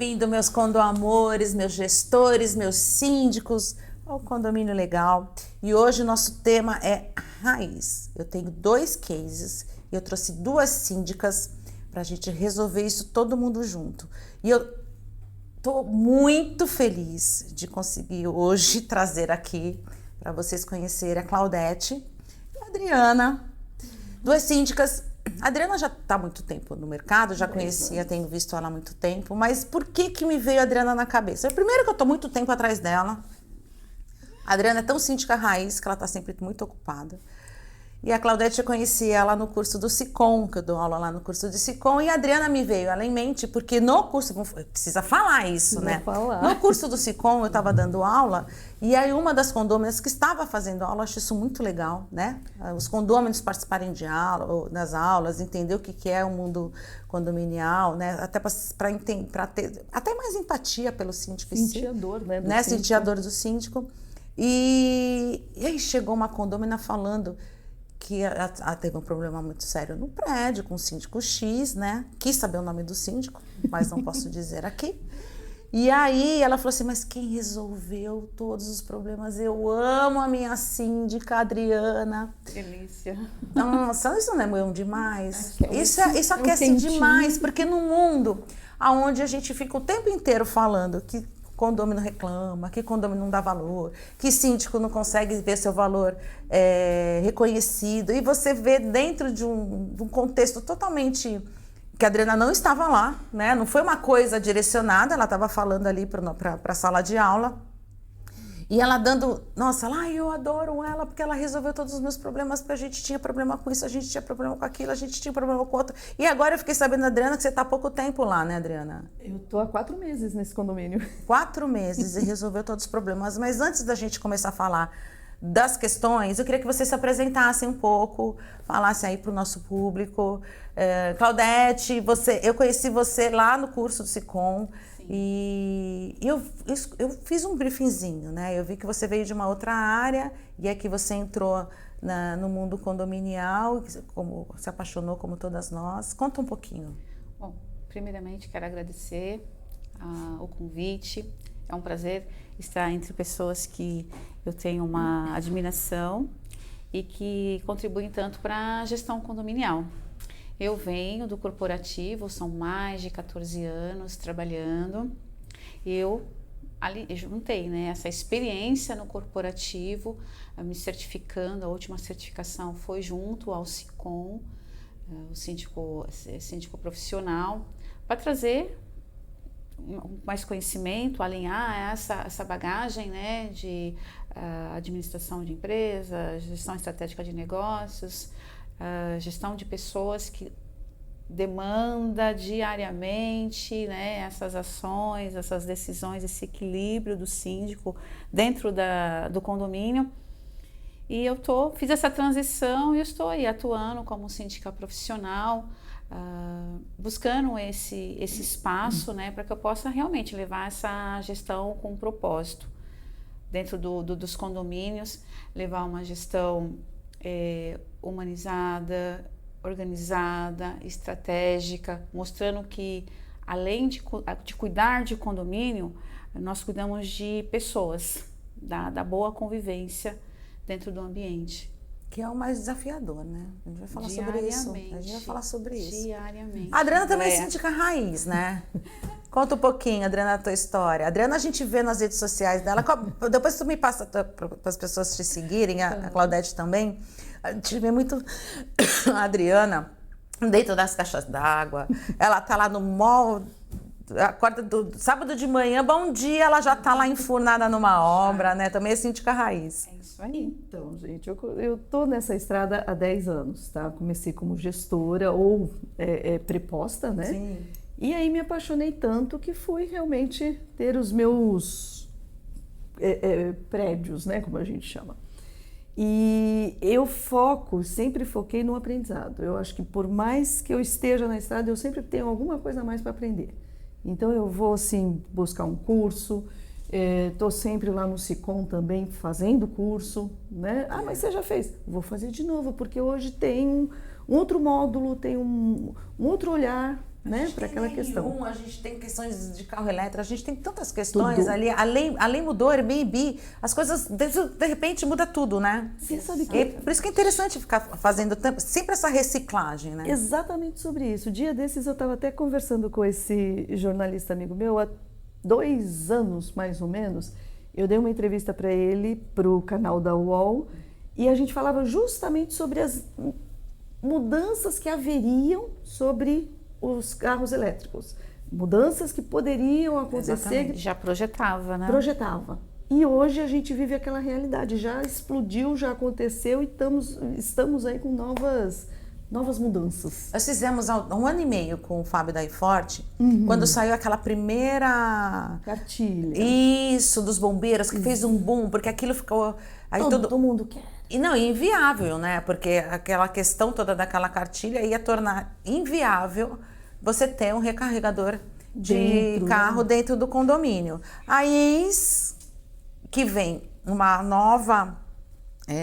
bem-vindo, meus condoamores, meus gestores, meus síndicos, ao Condomínio Legal. E hoje o nosso tema é raiz. Eu tenho 2 cases e eu trouxe 2 síndicas para a gente resolver isso todo mundo junto. E eu estou muito feliz de conseguir hoje trazer aqui para vocês conhecerem a Claudete e a Adriana, 2 síndicas. A Adriana já está há muito tempo no mercado, já conhecia, tenho visto ela há muito tempo, mas por que me veio a Adriana na cabeça? Primeiro que eu estou muito tempo atrás dela. A Adriana é tão síndica raiz que ela está sempre muito ocupada. E a Claudete, eu conheci ela no curso do SICOM, que eu dou aula lá no curso de SICOM, e a Adriana me veio ela em mente, porque no curso, precisa falar isso, né? No curso do SICOM eu estava dando aula, e aí uma das condôminas que estava fazendo aula, acho isso muito legal, né? Os condôminos participarem de aula, das aulas, entender o que é o mundo condominial, né? Até para ter até mais empatia pelo síndico. Sentir a dor, né? Sentir a dor do síndico. E aí chegou uma condômina falando que ela teve um problema muito sério no prédio com o síndico X, né? Quis saber o nome do síndico, mas não posso dizer aqui. E aí ela falou assim, mas quem resolveu todos os problemas? Eu amo a minha síndica, Adriana. Delícia. Nossa, isso não é bom demais? Isso um aquece quentinho demais, porque no mundo onde a gente fica o tempo inteiro falando que condômino reclama, que condômino não dá valor, que síndico não consegue ver seu valor reconhecido, e você vê dentro de um contexto totalmente que a Adriana não estava lá, né? Não foi uma coisa direcionada, ela estava falando ali para a sala de aula, e ela dando, nossa, eu adoro ela porque ela resolveu todos os meus problemas, porque a gente tinha problema com isso, a gente tinha problema com aquilo, a gente tinha problema com outro. E agora eu fiquei sabendo, Adriana, que você está há pouco tempo lá, né, Adriana? Eu tô há 4 meses nesse condomínio. 4 meses e resolveu todos os problemas. Mas antes da gente começar a falar das questões, eu queria que você se apresentasse um pouco, falasse aí para o nosso público. Claudete, eu conheci você lá no curso do SICOM. E eu fiz um briefingzinho, né? Eu vi que você veio de uma outra área e é que você entrou no mundo condominial, como se apaixonou como todas nós. Conta um pouquinho. Bom, primeiramente quero agradecer o convite. É um prazer estar entre pessoas que eu tenho uma admiração e que contribuem tanto para a gestão condominial. Eu venho do corporativo, são mais de 14 anos trabalhando. Eu juntei, né, essa experiência no corporativo, me certificando. A última certificação foi junto ao SICOM, o síndico profissional, para trazer mais conhecimento, alinhar essa bagagem, né, de administração de empresas, gestão estratégica de negócios, gestão de pessoas que demanda diariamente, né, essas ações, essas decisões, esse equilíbrio do síndico dentro do condomínio. E eu fiz essa transição e estou aí atuando como síndica profissional, buscando esse espaço, né, para que eu possa realmente levar essa gestão com propósito dentro dos condomínios, levar uma gestão humanizada, organizada, estratégica, mostrando que além de cuidar de condomínio, nós cuidamos de pessoas, da boa convivência dentro do ambiente. Que é o mais desafiador, né? A gente vai falar sobre isso. A gente vai falar sobre isso. Diariamente. A Adriana também é síndica raiz, né? Conta um pouquinho, Adriana, a tua história. A Adriana, a gente vê nas redes sociais dela. Depois tu me passa para as pessoas te seguirem, a Claudete também. A gente vê muito a Adriana dentro das caixas d'água. Ela tá lá no mall, acorda sábado de manhã, bom dia, ela já tá lá enfurnada numa obra, né? Também é síndica raiz. É isso aí. Então, gente, eu tô nessa estrada há 10 anos, tá? Comecei como gestora ou preposta, né? Sim. E aí me apaixonei tanto que fui realmente ter os meus prédios, né? Como a gente chama. E eu sempre foquei no aprendizado. Eu acho que por mais que eu esteja na estrada, eu sempre tenho alguma coisa a mais para aprender. Então eu vou assim buscar um curso, estou sempre lá no SICOM também fazendo curso, né? Mas você já fez? Vou fazer de novo, porque hoje tem um outro módulo, tem um outro olhar, né? Para aquela questão. A gente tem questões de carro elétrico, a gente tem tantas questões Tudo. ali, além mudou Airbnb, as coisas de repente muda tudo, né? Você sabe que... E por isso que é interessante ficar fazendo sempre essa reciclagem, né? Exatamente sobre isso. Dia desses eu estava até conversando com esse jornalista amigo meu, há 2 anos mais ou menos, eu dei uma entrevista para ele, para o canal da UOL, e a gente falava justamente sobre as mudanças que haveriam sobre os carros elétricos. Mudanças que poderiam acontecer. Exatamente. Já projetava, né? Projetava. E hoje a gente vive aquela realidade. Já explodiu, já aconteceu e estamos aí com novas mudanças. Nós fizemos há 1 ano e meio com o Fábio da iForte, quando saiu aquela primeira... Cartilha. Isso, dos bombeiros, que fez um boom, porque aquilo ficou... Aí Todo mundo quer. E não, inviável, né? Porque aquela questão toda daquela cartilha ia tornar inviável você ter um recarregador de carro dentro do condomínio. Aí eis que vem uma nova... como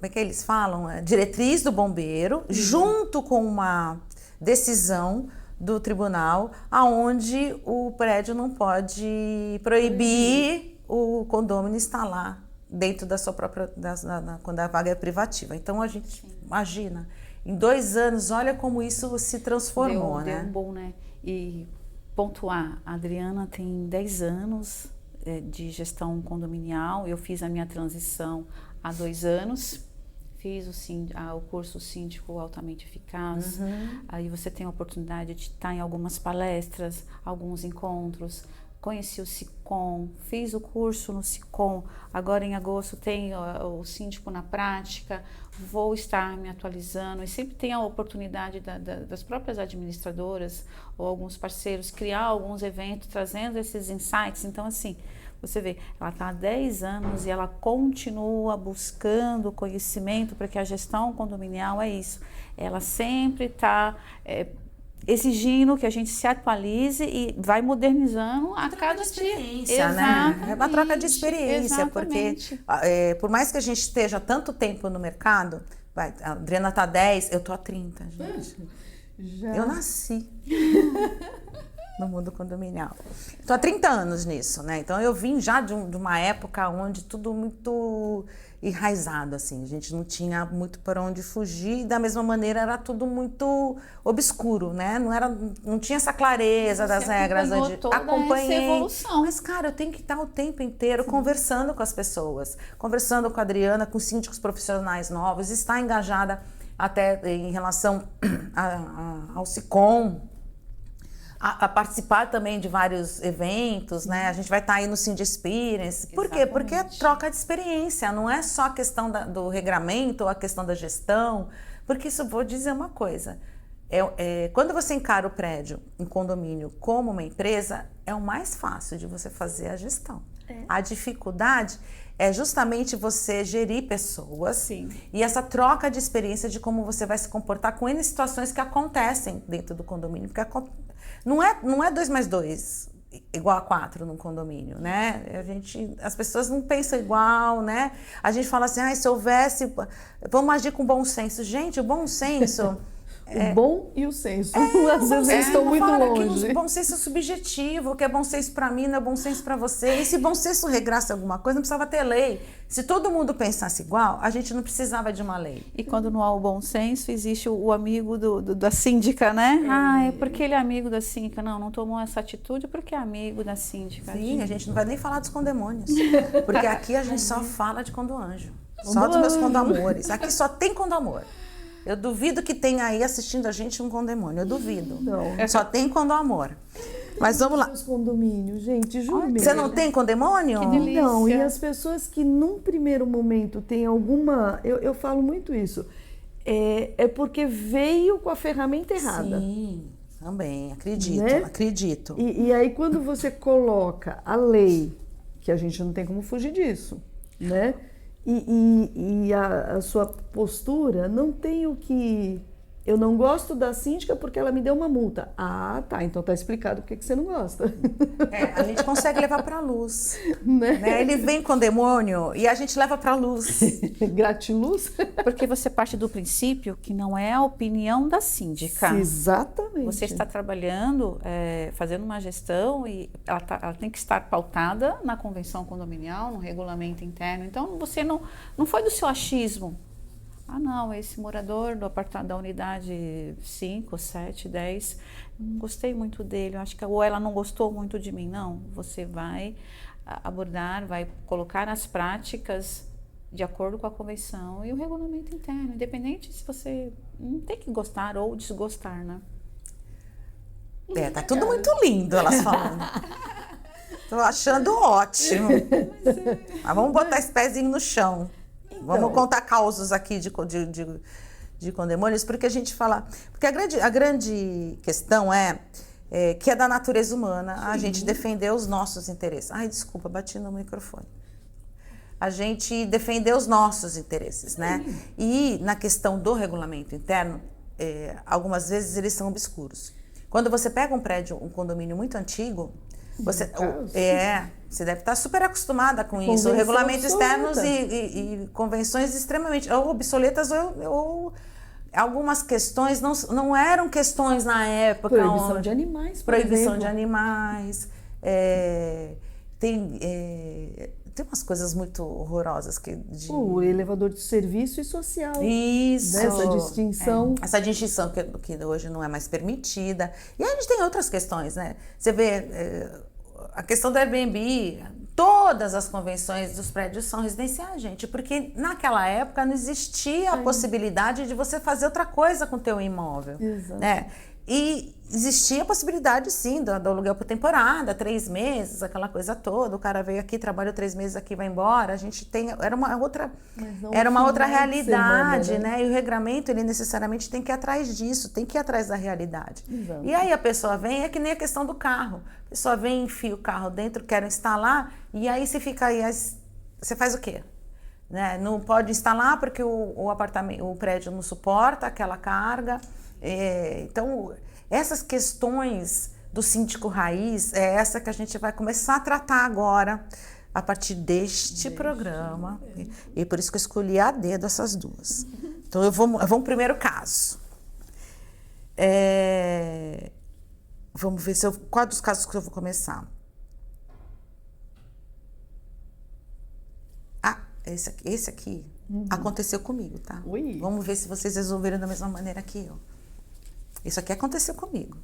é que eles falam? Diretriz do bombeiro, junto com uma decisão do tribunal, aonde o prédio não pode proibir o condômino instalar dentro da sua própria, quando a vaga é privativa. Então a gente imagina, em 2 anos, olha como isso se transformou, né? Deu um bom, né? E pontuar, a Adriana tem 10 anos de gestão condominial, eu fiz a minha transição há 2 anos, fiz o curso Síndico Altamente Eficaz, aí você tem a oportunidade de estar em algumas palestras, alguns encontros, conheci o SICOM, fiz o curso no SICOM, agora em agosto tem o Síndico na Prática, vou estar me atualizando e sempre tem a oportunidade das próprias administradoras ou alguns parceiros criar alguns eventos trazendo esses insights. Então assim, você vê, ela está há 10 anos e ela continua buscando conhecimento, porque a gestão condominial é isso, ela sempre está exigindo que a gente se atualize e vai modernizando a cada dia. Né? É uma troca de experiência, Exatamente. porque por mais que a gente esteja tanto tempo no mercado, a Adriana está há 10, eu estou há 30, gente. Já. Eu nasci no mundo condominial. Estou há 30 anos nisso, né? Então eu vim já de uma época onde tudo muito enraizado, assim, a gente não tinha muito para onde fugir e da mesma maneira era tudo muito obscuro, né? Não tinha essa clareza das regras. Acompanhei essa evolução. Mas, cara, eu tenho que estar o tempo inteiro conversando com as pessoas, conversando com a Adriana, com síndicos profissionais novos, estar engajada até em relação ao SICOM, a participar também de vários eventos, né? A gente vai estar aí no Cindy Experience. Por quê? Porque é troca de experiência, não é só a questão do regramento ou a questão da gestão, porque isso, vou dizer uma coisa, quando você encara o prédio em condomínio como uma empresa, é o mais fácil de você fazer a gestão. A dificuldade é justamente você gerir pessoas. Sim. E essa troca de experiência de como você vai se comportar com N situações que acontecem dentro do condomínio, porque não é 2 mais 2 igual a 4 num condomínio, né? As pessoas não pensam igual, né? A gente fala assim, se houvesse, vamos agir com bom senso. Gente, o bom senso... O bom e o senso. Às vezes eles estão muito longe. O bom senso é subjetivo, o que é bom senso para mim não é bom senso para você. E se bom senso regrasse alguma coisa, não precisava ter lei. Se todo mundo pensasse igual, a gente não precisava de uma lei. E quando não há o bom senso, existe o amigo da síndica, né? É porque ele é amigo da síndica. Não tomou essa atitude porque é amigo da síndica. Sim, a gente não vai nem falar dos condemônios. Porque aqui a gente só fala de condoanjo. Só dos meus condoamores. Aqui só tem condoamor. Eu duvido que tenha aí assistindo a gente um condemônio. Eu duvido. Não. Só tem condoamor. Mas vamos lá. Os condomínios, gente, juro mesmo. Você não tem condemônio? Que delícia. Não, e as pessoas que num primeiro momento têm alguma... Eu falo muito isso. É porque veio com a ferramenta errada. Sim, também. Acredito, né? acredito. E aí quando você coloca a lei, que a gente não tem como fugir disso, né? E a sua postura não tem o que Eu não gosto da síndica porque ela me deu uma multa. Ah, tá, então tá explicado por que você não gosta. A gente consegue levar para a luz. Né? Ele vem com o demônio e a gente leva para a luz. Gratiluz? Porque você parte do princípio que não é a opinião da síndica. Exatamente. Você está trabalhando, fazendo uma gestão e ela tem que estar pautada na convenção condominial, no regulamento interno. Então, você não foi do seu achismo. Ah, não, esse morador do apartamento da unidade 5, 7, 10, não gostei muito dele, eu acho que ou ela não gostou muito de mim. Não, você vai abordar, vai colocar as práticas de acordo com a convenção e o regulamento interno, independente se você não tem que gostar ou desgostar, né? Tá tudo muito lindo, elas falando. Tô achando ótimo. Mas vamos botar esse pezinho no chão. Vamos contar causos aqui de condemônios, porque a gente fala... Porque a grande questão que é da natureza humana, a gente defender os nossos interesses. Ai, desculpa, bati no microfone. A gente defender os nossos interesses, né? E na questão do regulamento interno, algumas vezes eles são obscuros. Quando você pega um prédio, um condomínio muito antigo, você deve estar super acostumada com isso. Regulamentos externos e convenções extremamente ou obsoletas ou algumas questões não eram questões na época. Proibição de animais, por Proibição exemplo. de animais. Tem umas coisas muito horrorosas o elevador de serviço e social. Isso. Essa distinção. Essa distinção que hoje não é mais permitida. E a gente tem outras questões, né? Você vê a questão do Airbnb, todas as convenções dos prédios são residenciais, gente, porque naquela época não existia a possibilidade de você fazer outra coisa com o teu imóvel. Exato. Né? E existia a possibilidade, sim, do aluguel por temporada, 3 meses, aquela coisa toda. O cara veio aqui, trabalhou 3 meses aqui, vai embora. A gente tem... Era uma outra realidade, semana, né? E o regramento, ele necessariamente tem que ir atrás disso, tem que ir atrás da realidade. Exato. E aí a pessoa vem, é que nem a questão do carro. A pessoa vem, enfia o carro dentro, quer instalar, e aí você fica aí... Você faz o quê? Né? Não pode instalar porque o prédio não suporta aquela carga... Então, essas questões do síndico raiz é essa que a gente vai começar a tratar agora, a partir deste programa. E por isso que eu escolhi a dedo essas duas. Então, eu vou ao primeiro caso. Vamos ver qual dos casos que eu vou começar. Esse aqui aconteceu comigo, tá? Ui. Vamos ver se vocês resolveram da mesma maneira que eu. Isso aqui aconteceu comigo.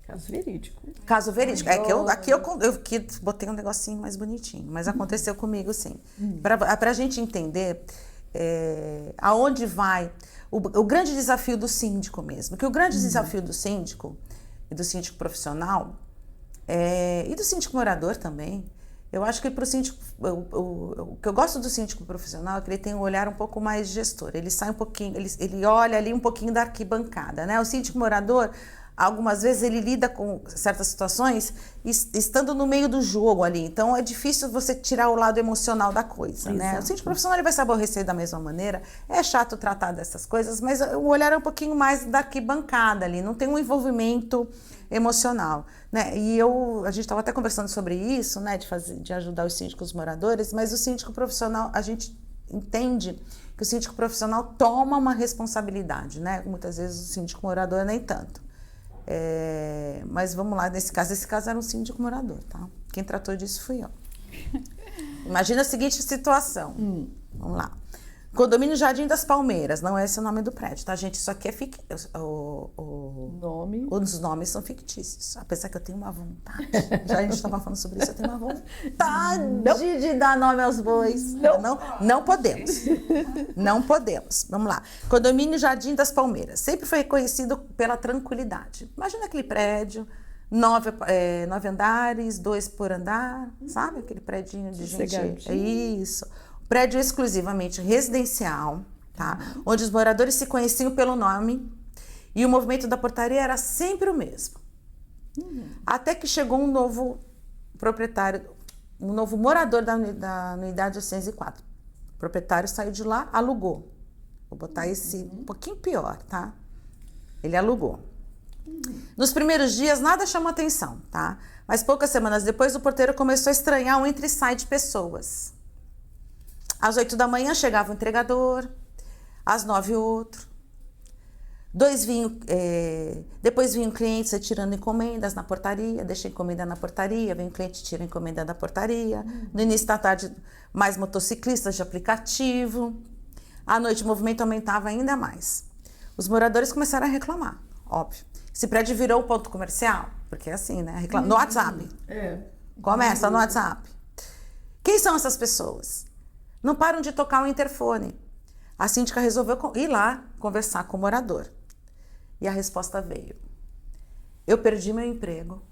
Caso verídico. Caso verídico. Aqui eu botei um negocinho mais bonitinho, mas aconteceu comigo, sim. Para a gente entender aonde vai o grande desafio do síndico mesmo. Que o grande desafio do síndico e do síndico profissional e do síndico morador também. Eu acho que para o síndico, o que eu gosto do síndico profissional é que ele tem um olhar um pouco mais gestor. Ele sai um pouquinho, ele olha ali um pouquinho da arquibancada, né? O síndico morador, algumas vezes ele lida com certas situações estando no meio do jogo ali. Então é difícil você tirar o lado emocional da coisa, né? O síndico profissional ele vai se aborrecer da mesma maneira. É chato tratar dessas coisas, mas o olhar é um pouquinho mais da arquibancada ali. Não tem um envolvimento emocional, né? E a gente estava até conversando sobre isso, né? De ajudar os síndicos moradores, mas o síndico profissional, a gente entende que o síndico profissional toma uma responsabilidade, né? Muitas vezes o síndico morador nem tanto. Mas vamos lá, esse caso era um síndico morador, tá? Quem tratou disso fui eu. Imagina a seguinte situação. Vamos lá. Condomínio Jardim das Palmeiras, não é esse o nome do prédio, tá, gente? Isso aqui é os nomes são fictícios, apesar que eu tenho uma vontade. Já a gente estava falando sobre isso, eu tenho uma vontade de dar nome aos bois. Não podemos. Não podemos. Vamos lá. Condomínio Jardim das Palmeiras, sempre foi reconhecido pela tranquilidade. Imagina aquele prédio, 9 andares, 2 por andar, sabe? Aquele prédinho de gente. É isso. Prédio exclusivamente residencial, tá? Onde os moradores se conheciam pelo nome e o movimento da portaria era sempre o mesmo. Até que chegou um novo proprietário, um novo morador da unidade 804. O proprietário saiu de lá, alugou. Vou botar esse um pouquinho pior, tá? Ele alugou. Nos primeiros dias, nada chamou atenção, tá? Mas poucas semanas depois, o porteiro começou a estranhar o entra e sai de pessoas. Às 8 da manhã chegava o entregador, às 9 outro. Depois vinham clientes retirando encomendas na portaria, deixa a encomenda na portaria, vem o cliente tira a encomenda da portaria. No início da tarde, mais motociclistas de aplicativo. À noite, o movimento aumentava ainda mais. Os moradores começaram a reclamar, óbvio. Esse prédio virou um ponto comercial, porque é assim, né? No WhatsApp. Começa no WhatsApp. Quem são essas pessoas? Não param de tocar o interfone. A síndica resolveu ir lá conversar com o morador. E a resposta veio. Eu perdi meu emprego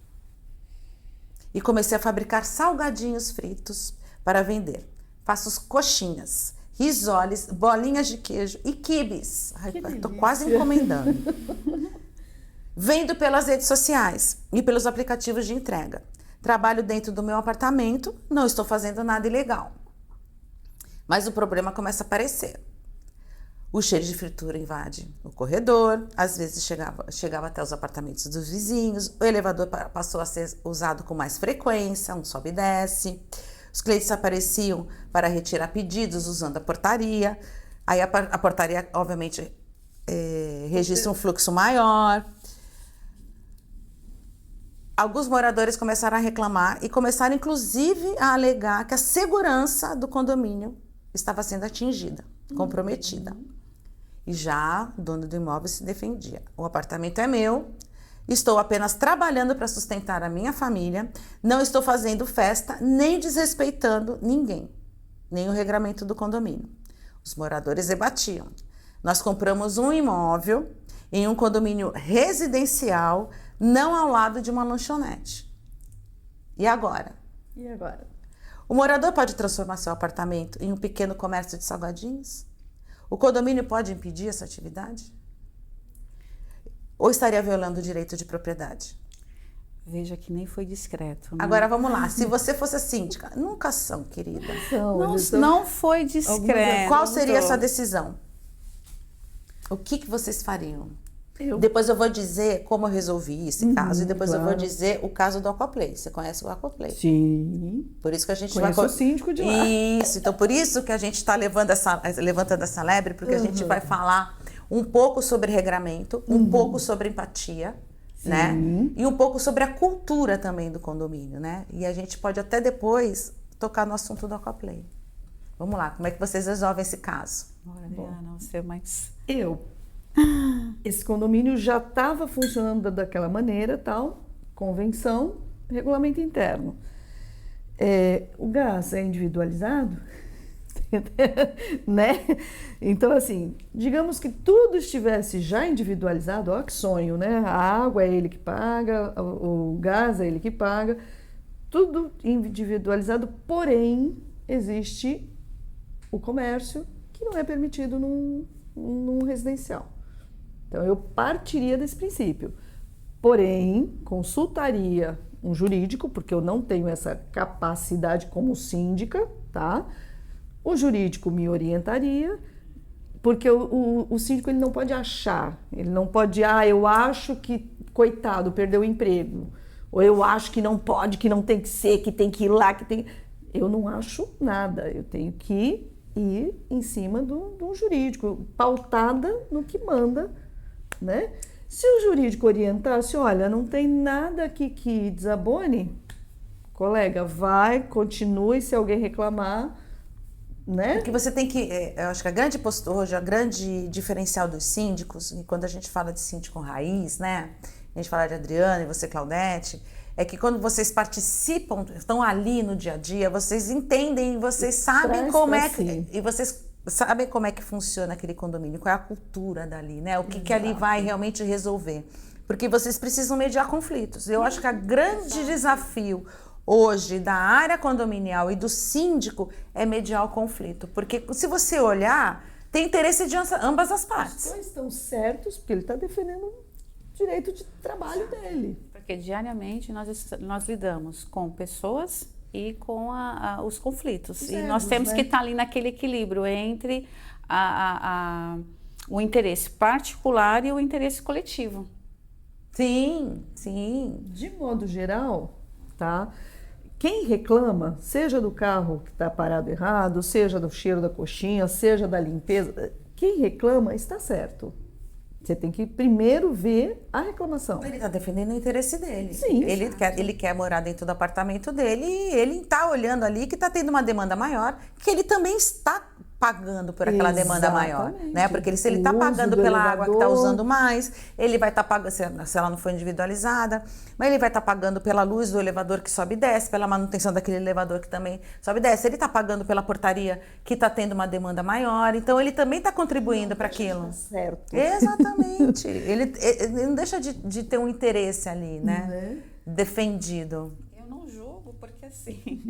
e comecei a fabricar salgadinhos fritos para vender. Faço coxinhas, risoles, bolinhas de queijo e quibes. Ai, tô quase encomendando. Vendo pelas redes sociais e pelos aplicativos de entrega. Trabalho dentro do meu apartamento, não estou fazendo nada ilegal. Mas o problema começa a aparecer. O cheiro de fritura invade o corredor, às vezes chegava até os apartamentos dos vizinhos, o elevador passou a ser usado com mais frequência, um sobe e desce. Os clientes apareciam para retirar pedidos usando a portaria. Aí a portaria, obviamente, registra um fluxo maior. Alguns moradores começaram a reclamar e começaram, inclusive, a alegar que a segurança do condomínio estava sendo atingida, comprometida. E já o dono do imóvel se defendia. O apartamento é meu, estou apenas trabalhando para sustentar a minha família, não estou fazendo festa, nem desrespeitando ninguém, nem o regramento do condomínio. Os moradores debatiam. Nós compramos um imóvel em um condomínio residencial, não ao lado de uma lanchonete. E agora? O morador pode transformar seu apartamento em um pequeno comércio de salgadinhos? O condomínio pode impedir essa atividade? Ou estaria violando o direito de propriedade? Veja que nem foi discreto. Né? Agora vamos lá, se você fosse a síndica, nunca são, querida. Não foi discreto. Qual seria a sua decisão? O que vocês fariam? Depois eu vou dizer como eu resolvi esse caso e depois eu vou dizer o caso do Aquaplay. Você conhece o Aquaplay? Sim. Por isso que a gente Conheço o síndico de lá. Isso, então por isso que a gente está levantando essa lebre, porque a gente vai falar um pouco sobre regramento, um pouco sobre empatia, né? E um pouco sobre a cultura também do condomínio, né? E a gente pode até depois tocar no assunto do Aquaplay. Vamos lá, como é que vocês resolvem esse caso? Adriana, você mais... Esse condomínio já estava funcionando daquela maneira, tal, convenção, regulamento interno. O gás é individualizado, né? Então, assim, digamos que tudo estivesse já individualizado, ó que sonho, né? A água é ele que paga, o gás é ele que paga, tudo individualizado, porém, existe o comércio que não é permitido num residencial. Então, eu partiria desse princípio. Porém, consultaria um jurídico, porque eu não tenho essa capacidade como síndica, tá? O jurídico me orientaria, porque o síndico ele não pode achar, ele não pode, eu acho que, coitado, perdeu o emprego, ou eu acho que não pode, que não tem que ser, que tem que ir lá, que tem... Eu não acho nada, eu tenho que ir em cima do jurídico, pautada no que manda, né? Se o jurídico orientasse, olha, não tem nada aqui que desabone, colega, vai, continue, se alguém reclamar, né? Porque você tem que, eu acho que a grande postura hoje, a grande diferencial dos síndicos, e quando a gente fala de síndico raiz, né? A gente fala de Adriana e você, Claudete, é que quando vocês participam, estão ali no dia a dia, vocês entendem, vocês sabem como é que... E vocês sabem como é que funciona aquele condomínio, qual é a cultura dali, né? O que ali vai realmente resolver. Porque vocês precisam mediar conflitos. Eu acho que o grande desafio hoje da área condominial e do síndico é mediar o conflito. Porque se você olhar, tem interesse de ambas as partes. Os dois estão certos, porque ele está defendendo o direito de trabalho dele. Porque diariamente nós lidamos com pessoas e com os conflitos. E nós temos que estar ali naquele equilíbrio entre o interesse particular e o interesse coletivo. Sim, sim. De modo geral, tá? Quem reclama, seja do carro que está parado errado, seja do cheiro da coxinha, seja da limpeza, quem reclama está certo. Você tem que primeiro ver a reclamação. Ele está defendendo o interesse dele. Sim. Ele quer morar dentro do apartamento dele e ele está olhando ali que está tendo uma demanda maior, que ele também está pagando por aquela demanda maior, né? Porque se ele está pagando pela água que está usando mais, ele vai estar pagando, se ela não for individualizada, mas ele vai estar pagando pela luz do elevador que sobe e desce, pela manutenção daquele elevador que também sobe e desce, ele está pagando pela portaria que está tendo uma demanda maior, então ele também está contribuindo para aquilo. Certo. Exatamente. Ele não deixa de ter um interesse ali, né? Defendido. Eu não julgo, porque assim...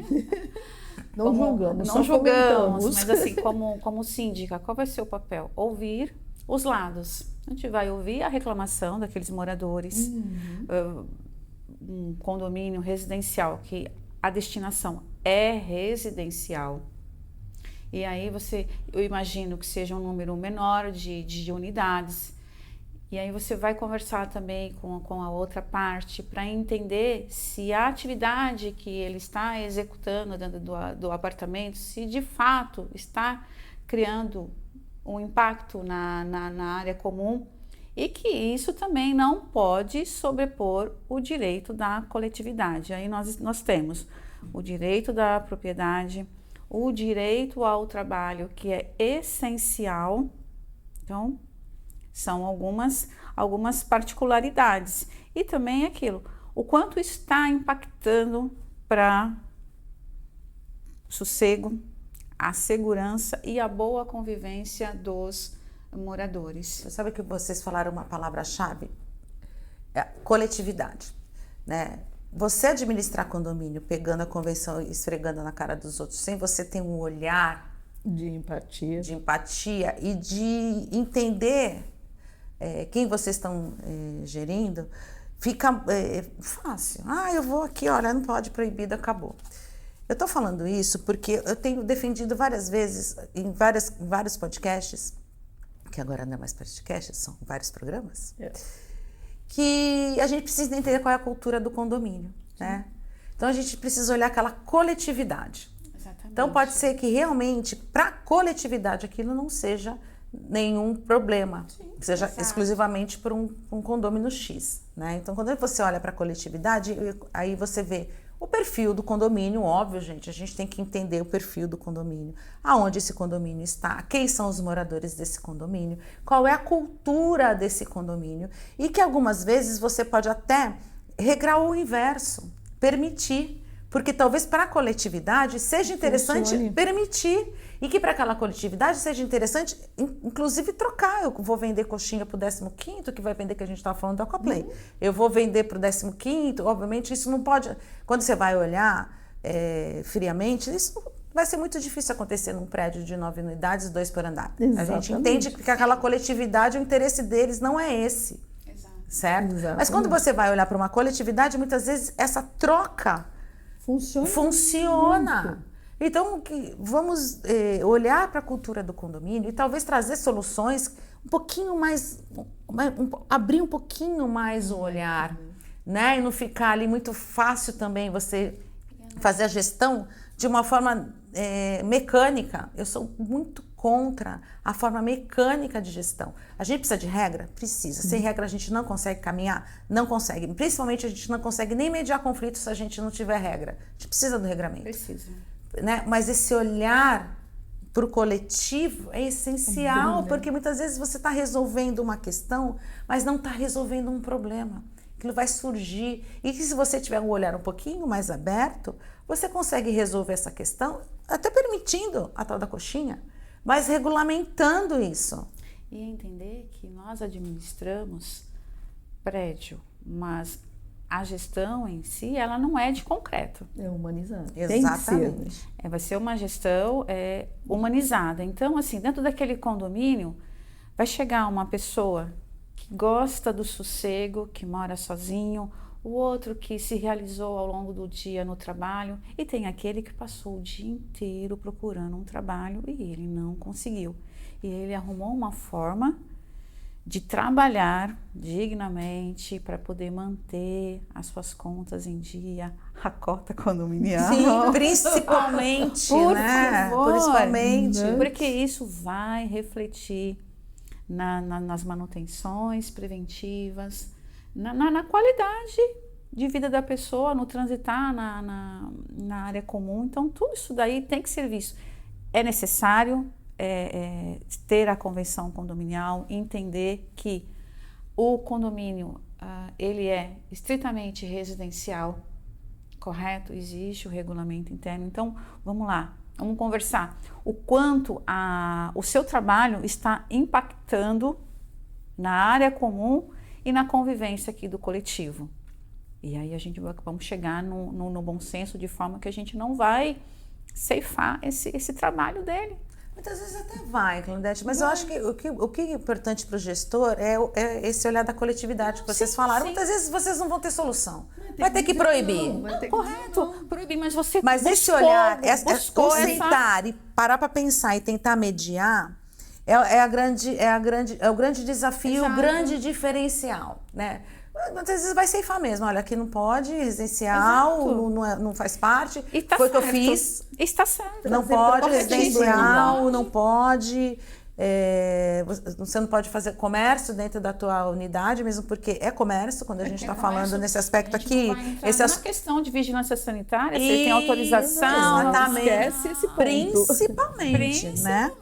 Não julgamos, não só julgamos, comentamos. mas assim, como síndica, qual vai ser o papel? Ouvir os lados. A gente vai ouvir a reclamação daqueles moradores, um condomínio residencial, que a destinação é residencial. E aí eu imagino que seja um número menor de unidades. E aí você vai conversar também com a outra parte para entender se a atividade que ele está executando dentro do apartamento, se de fato está criando um impacto na área comum e que isso também não pode sobrepor o direito da coletividade. Aí nós temos o direito da propriedade, o direito ao trabalho, que é essencial. Então, são algumas particularidades. E também aquilo, o quanto está impactando para o sossego, a segurança e a boa convivência dos moradores. Você sabe que vocês falaram uma palavra-chave? É coletividade, né? Você administrar condomínio, pegando a convenção e esfregando na cara dos outros, sem você ter um olhar de empatia e de entender quem vocês estão gerindo, fica fácil. Eu vou aqui, olha, não pode, proibido, acabou. Eu estou falando isso porque eu tenho defendido várias vezes, em vários podcasts, que agora não é mais podcast, são vários programas, que a gente precisa entender qual é a cultura do condomínio, né? Então a gente precisa olhar aquela coletividade. Exatamente. Então pode ser que realmente para a coletividade aquilo não seja nenhum problema, seja exclusivamente para um condomínio X, né? Então quando você olha para a coletividade, aí você vê o perfil do condomínio, óbvio, gente, a gente tem que entender o perfil do condomínio, aonde esse condomínio está, quem são os moradores desse condomínio, qual é a cultura desse condomínio e que algumas vezes você pode até regrar o inverso, permitir, porque talvez para a coletividade seja interessante permitir e que para aquela coletividade seja interessante, inclusive trocar. Eu vou vender coxinha para o 15º, que vai vender, que a gente estava falando do Aquaplay. Eu vou vender para o 15º, obviamente isso não pode... Quando você vai olhar friamente, isso vai ser muito difícil acontecer num prédio de 9 unidades, 2 por andar. Exatamente. A gente entende que aquela coletividade, o interesse deles não é esse. Exato. Certo? Exatamente. Mas quando você vai olhar para uma coletividade, muitas vezes essa troca funciona. Então, vamos olhar para a cultura do condomínio e talvez trazer soluções um pouquinho mais, abrir um pouquinho mais o olhar, né? E não ficar ali muito fácil também você fazer a gestão de uma forma mecânica. Eu sou muito contra a forma mecânica de gestão. A gente precisa de regra? Precisa. Sem regra a gente não consegue caminhar? Não consegue. Principalmente a gente não consegue nem mediar conflitos se a gente não tiver regra. A gente precisa do regramento. Precisa. Né? Mas esse olhar para o coletivo é essencial, porque muitas vezes você está resolvendo uma questão, mas não está resolvendo um problema. Aquilo vai surgir. E que se você tiver um olhar um pouquinho mais aberto, você consegue resolver essa questão, até permitindo a tal da coxinha, mas regulamentando isso. E entender que nós administramos prédio, mas a gestão em si, ela não é de concreto. É humanizada. Exatamente. Vai ser uma gestão humanizada. Então, assim, dentro daquele condomínio, vai chegar uma pessoa que gosta do sossego, que mora sozinho, o outro que se realizou ao longo do dia no trabalho, e tem aquele que passou o dia inteiro procurando um trabalho e ele não conseguiu. E ele arrumou uma forma de trabalhar dignamente para poder manter as suas contas em dia, a cota condominial. Sim, principalmente, Por né? favor, Principalmente. porque isso vai refletir nas manutenções preventivas, na qualidade de vida da pessoa, no transitar na área comum. Então, tudo isso daí tem que ser visto. É necessário ter a convenção condominial, entender que o condomínio ele é estritamente residencial, correto? Existe o regulamento interno. Então, vamos lá, vamos conversar. O quanto o seu trabalho está impactando na área comum e na convivência aqui do coletivo. E aí vamos chegar no bom senso, de forma que a gente não vai ceifar esse trabalho dele. Muitas vezes até vai, Claudete, mas eu acho que o que é importante para o gestor é esse olhar da coletividade que vocês falaram. Sim. Muitas vezes vocês não vão ter solução. Vai ter que proibir. Correto, proibir, mas você Mas esse olhar, sentar e parar para pensar e tentar mediar é o grande desafio, o grande diferencial, né? Muitas vezes vai ceifar mesmo. Olha, aqui não pode, residencial, não faz parte. Foi o que eu fiz. Está certo. Não pode, residencial, não pode. Você não pode fazer comércio dentro da tua unidade, mesmo porque é comércio, quando a gente está falando nesse aspecto aqui. Na questão de vigilância sanitária, você tem autorização. Exatamente. Esquece esse ponto. Principalmente, né?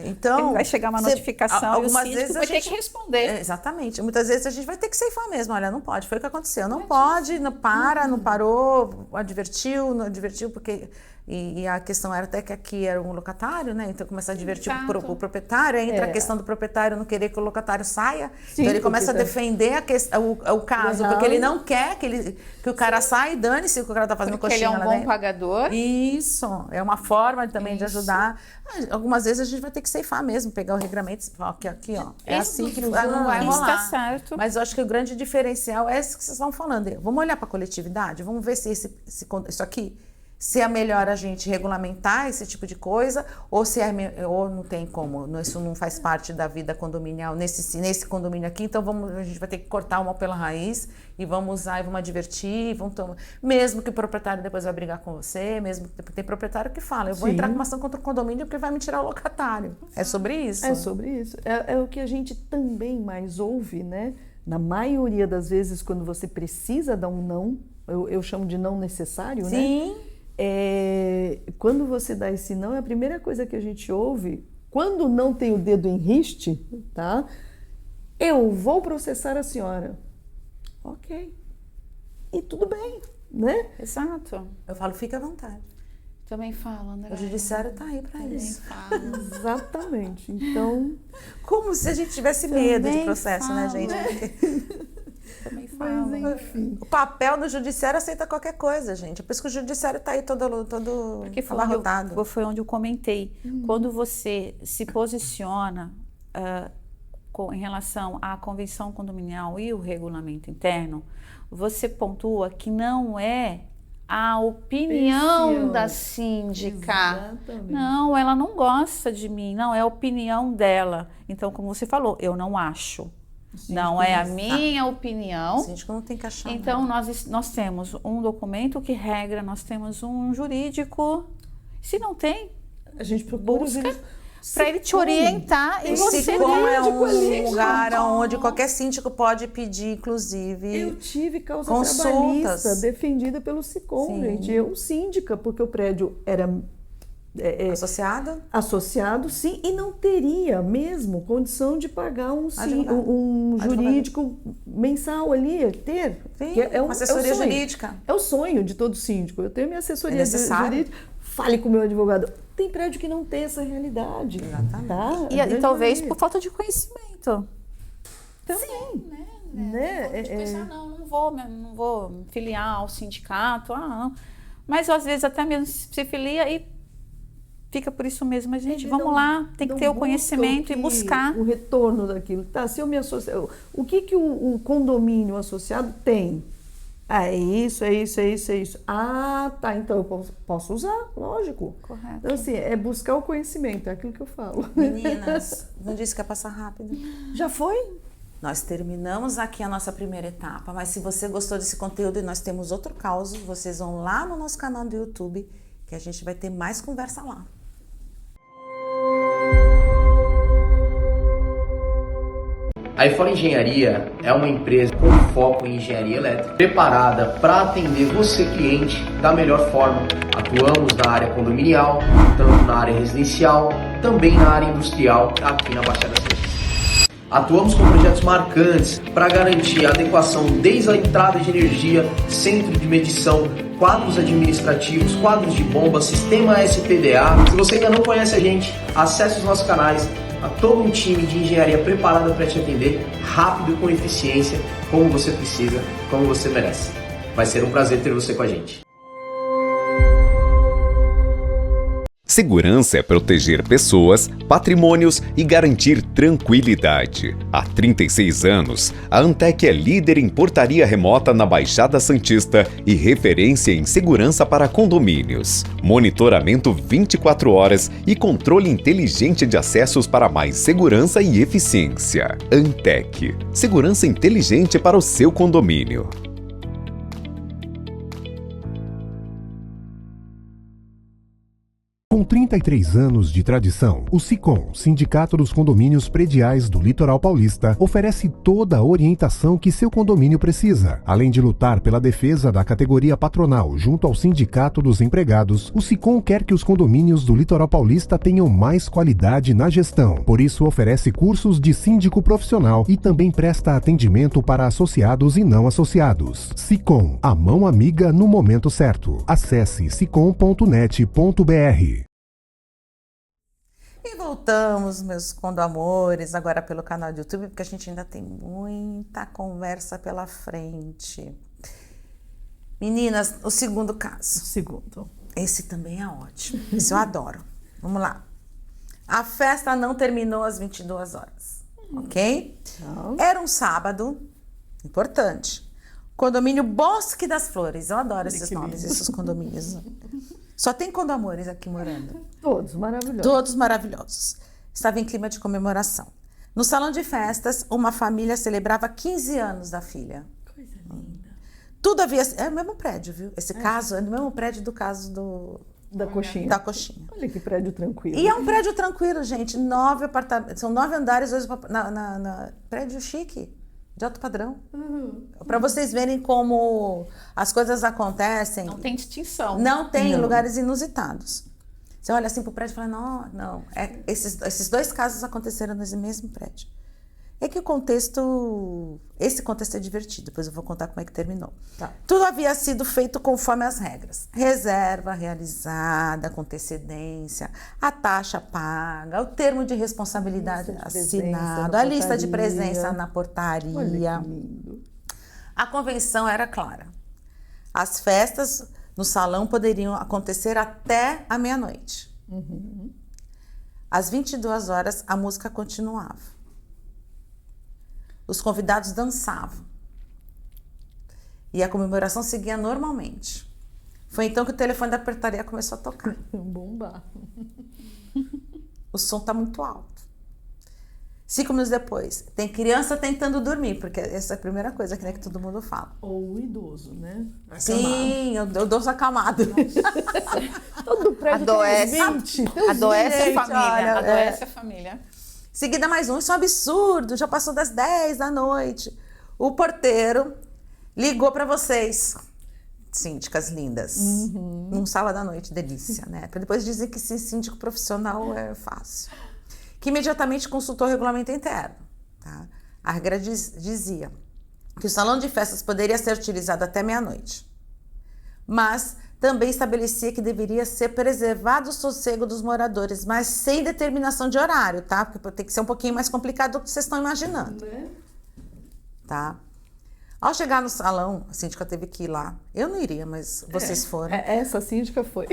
Então, vai chegar uma notificação algumas e o vezes vai ter que responder. Exatamente. Muitas vezes a gente vai ter que ceifar mesmo. Olha, não pode, foi o que aconteceu. Não pode, não parou, advertiu, não advertiu, porque... E a questão era até que aqui era um locatário, né? Então começa a advertir o proprietário, aí entra a questão do proprietário não querer que o locatário saia. Sim, então ele começa a defender o caso, porque ele não quer que o cara saia e dane-se o que o cara tá fazendo coxinha lá dentro. Ele é um bom pagador. Isso, é uma forma também de ajudar. Algumas vezes a gente vai ter que ceifar mesmo, pegar o regramento e falar aqui, ó. É assim que não vai rolar. Está certo. Mas eu acho que o grande diferencial é isso que vocês estão falando. Vamos olhar para a coletividade, vamos ver se isso aqui... Se é melhor a gente regulamentar esse tipo de coisa, ou ou não tem como, isso não faz parte da vida condominial nesse condomínio aqui, então a gente vai ter que cortar uma pela raiz e vamos usar e vamos advertir, mesmo que o proprietário depois vai brigar com você, mesmo que tem proprietário que fala, eu vou entrar com uma ação contra o condomínio porque vai me tirar o locatário. É sobre isso. É sobre isso. É o que a gente também mais ouve, né? Na maioria das vezes, quando você precisa dar um não, eu chamo de não necessário, né? Sim. Quando você dá esse não, é a primeira coisa que a gente ouve. Quando não tem o dedo em riste, tá? Eu vou processar a senhora. Ok. E tudo bem, né? Exato. Eu falo, fica à vontade. Também falo, André. O judiciário está aí para isso. Exatamente. Então... Como se a gente tivesse medo de processo, né, gente? Também falo. Mas, enfim. O papel no judiciário aceita qualquer coisa, gente. Por isso que o judiciário está aí todo abarrotado. Foi onde eu comentei. Quando você se posiciona em relação à convenção condominial e o regulamento interno, você pontua que não é a opinião da síndica. Exatamente. Não, ela não gosta de mim. Não, é a opinião dela. Então, como você falou, eu não acho. Não é a minha opinião. O síndico não tem que achar. Então, nós temos um documento que regra, nós temos um jurídico. Se não tem, a gente procura para ele te orientar e você SICOM é um lugar onde qualquer síndico pode pedir, inclusive, eu tive causa consultas trabalhista defendida pelo SICOM, gente. Eu síndica, porque o prédio era associado, sim, e não teria mesmo condição de pagar um jurídico mensal ali, Sim, uma assessoria jurídica. É o sonho de todo síndico. Eu tenho minha assessoria jurídica, fale com o meu advogado. Tem prédio que não tem essa realidade. Exatamente. Tá? E talvez por falta de conhecimento. Também. Sim, né? Não vou me filiar ao sindicato, não. Mas às vezes até mesmo se filia e fica por isso mesmo. Mas, gente, Ele vamos não- lá, tem que não ter o busca conhecimento e buscar. o retorno daquilo. Tá, se eu me associo, o que o condomínio associado tem? Ah, é isso, é isso, é isso, é isso. Ah, tá, então eu posso usar, lógico. Correto. Então, assim, é buscar o conhecimento, é aquilo que eu falo. Meninas, não disse que ia passar rápido? Já foi? Nós terminamos aqui a nossa primeira etapa, mas se você gostou desse conteúdo e nós temos outro caos, vocês vão lá no nosso canal do YouTube, que a gente vai ter mais conversa lá. A iFor Engenharia é uma empresa com foco em engenharia elétrica, preparada para atender você, cliente, da melhor forma. Atuamos na área condominial, tanto na área residencial, também na área industrial, aqui na Baixada Santista. Atuamos com projetos marcantes para garantir a adequação desde a entrada de energia, centro de medição, quadros administrativos, quadros de bomba, sistema SPDA. Se você ainda não conhece a gente, acesse os nossos canais. A todo um time de engenharia preparado para te atender, rápido e com eficiência, como você precisa, como você merece. Vai ser um prazer ter você com a gente. Segurança é proteger pessoas, patrimônios e garantir tranquilidade. Há 36 anos, a Antec é líder em portaria remota na Baixada Santista e referência em segurança para condomínios. Monitoramento 24 horas e controle inteligente de acessos para mais segurança e eficiência. Antec. Segurança inteligente para o seu condomínio. Com 33 anos de tradição, o SICOM, Sindicato dos Condomínios Prediais do Litoral Paulista, oferece toda a orientação que seu condomínio precisa. Além de lutar pela defesa da categoria patronal junto ao Sindicato dos Empregados, o SICOM quer que os condomínios do Litoral Paulista tenham mais qualidade na gestão. Por isso, oferece cursos de síndico profissional e também presta atendimento para associados e não associados. SICOM, a mão amiga no momento certo. Acesse sicom.net.br. E voltamos, meus condomores, agora pelo canal do YouTube, porque a gente ainda tem muita conversa pela frente. Meninas, o segundo caso. Segundo. Esse também é ótimo. Esse eu adoro. Vamos lá. A festa não terminou às 22 horas. Ok? Não. Era um sábado. Importante. Condomínio Bosque das Flores. Eu adoro esses nomes, esses condomínios. Só tem condomores aqui morando. Todos maravilhosos. Todos maravilhosos. Estava em clima de comemoração. No salão de festas, uma família celebrava 15 anos da filha. Coisa linda. Tudo havia... É o mesmo prédio, viu? Esse caso é no mesmo prédio do caso Da coxinha. da coxinha. Olha que prédio tranquilo. E é um prédio tranquilo, gente. 9 apartamentos. São 9 andares, 2 prédio chique, de alto padrão. Para vocês verem como as coisas acontecem. Não tem distinção. Não tem Não. lugares inusitados. Você olha assim pro prédio e fala, não. Esses dois casos aconteceram nesse mesmo prédio. É que esse contexto é divertido, depois eu vou contar como é que terminou. Tá. Tudo havia sido feito conforme as regras. Reserva realizada com antecedência, a taxa paga, o termo de responsabilidade Lista de presença assinado, na a lista de portaria. presença na portaria. Olha que lindo. A convenção era clara. As festas no salão poderiam acontecer até a meia-noite. Às 22 horas, a música continuava. Os convidados dançavam. E a comemoração seguia normalmente. Foi então que o telefone da portaria começou a tocar. Bombar. O som está muito alto. 5 minutos depois, tem criança tentando dormir, porque essa é a primeira coisa que todo mundo fala. Ou o idoso, né? Sim, eu dou acamado. Todo prédio Adoece. tem 20. Tem uns Adoece a 20, família. olha, Adoece a família. Seguida mais um, isso é um absurdo, já passou das 10 da noite. O porteiro ligou para vocês, síndicas lindas, num sábado à noite, delícia, né? Para depois dizer que ser síndico profissional é fácil. Que imediatamente consultou o regulamento interno. Tá? A regra dizia que o salão de festas poderia ser utilizado até meia-noite, mas também estabelecia que deveria ser preservado o sossego dos moradores, mas sem determinação de horário, tá? Porque tem que ser um pouquinho mais complicado do que vocês estão imaginando, tá? Ao chegar no salão, a síndica teve que ir lá. Eu não iria, mas vocês foram. Essa síndica foi.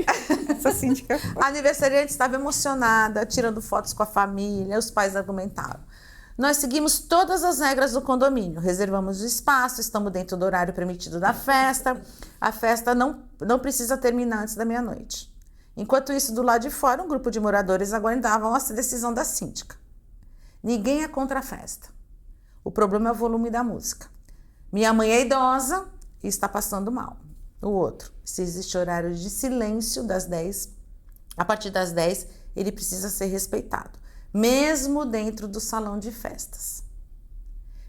Essa síndica foi. A aniversariante estava emocionada, tirando fotos com a família, os pais argumentaram. Nós seguimos todas as regras do condomínio, reservamos o espaço, estamos dentro do horário permitido da festa, a festa não precisa terminar antes da meia-noite. Enquanto isso, do lado de fora, um grupo de moradores aguardavam a decisão da síndica. Ninguém é contra a festa. O problema é o volume da música. Minha mãe é idosa e está passando mal. O outro, se existe horário de silêncio das 10, a partir das 10, ele precisa ser respeitado, mesmo dentro do salão de festas.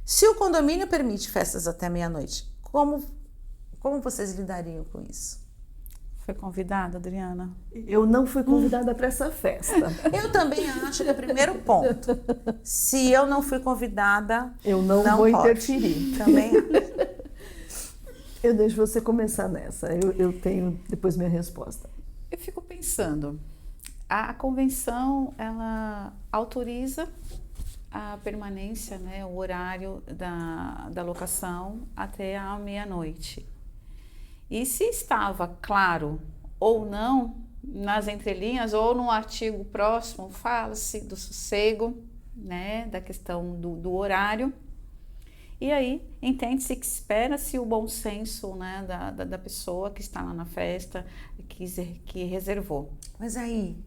Se o condomínio permite festas até meia-noite, como vocês lidariam com isso? Foi convidada, Adriana? Eu não fui convidada para essa festa. Eu também acho que é o primeiro ponto. Se eu não fui convidada, Eu não vou pode. interferir. Também acho. Eu deixo você começar nessa. Eu tenho depois minha resposta. Eu fico pensando, a convenção, ela autoriza a permanência, né, o horário da locação até a meia-noite. E se estava claro ou não, nas entrelinhas ou no artigo próximo, fala-se do sossego, né, da questão do horário. E aí, entende-se que espera-se o bom senso, né, da pessoa que está lá na festa, que reservou. Mas aí...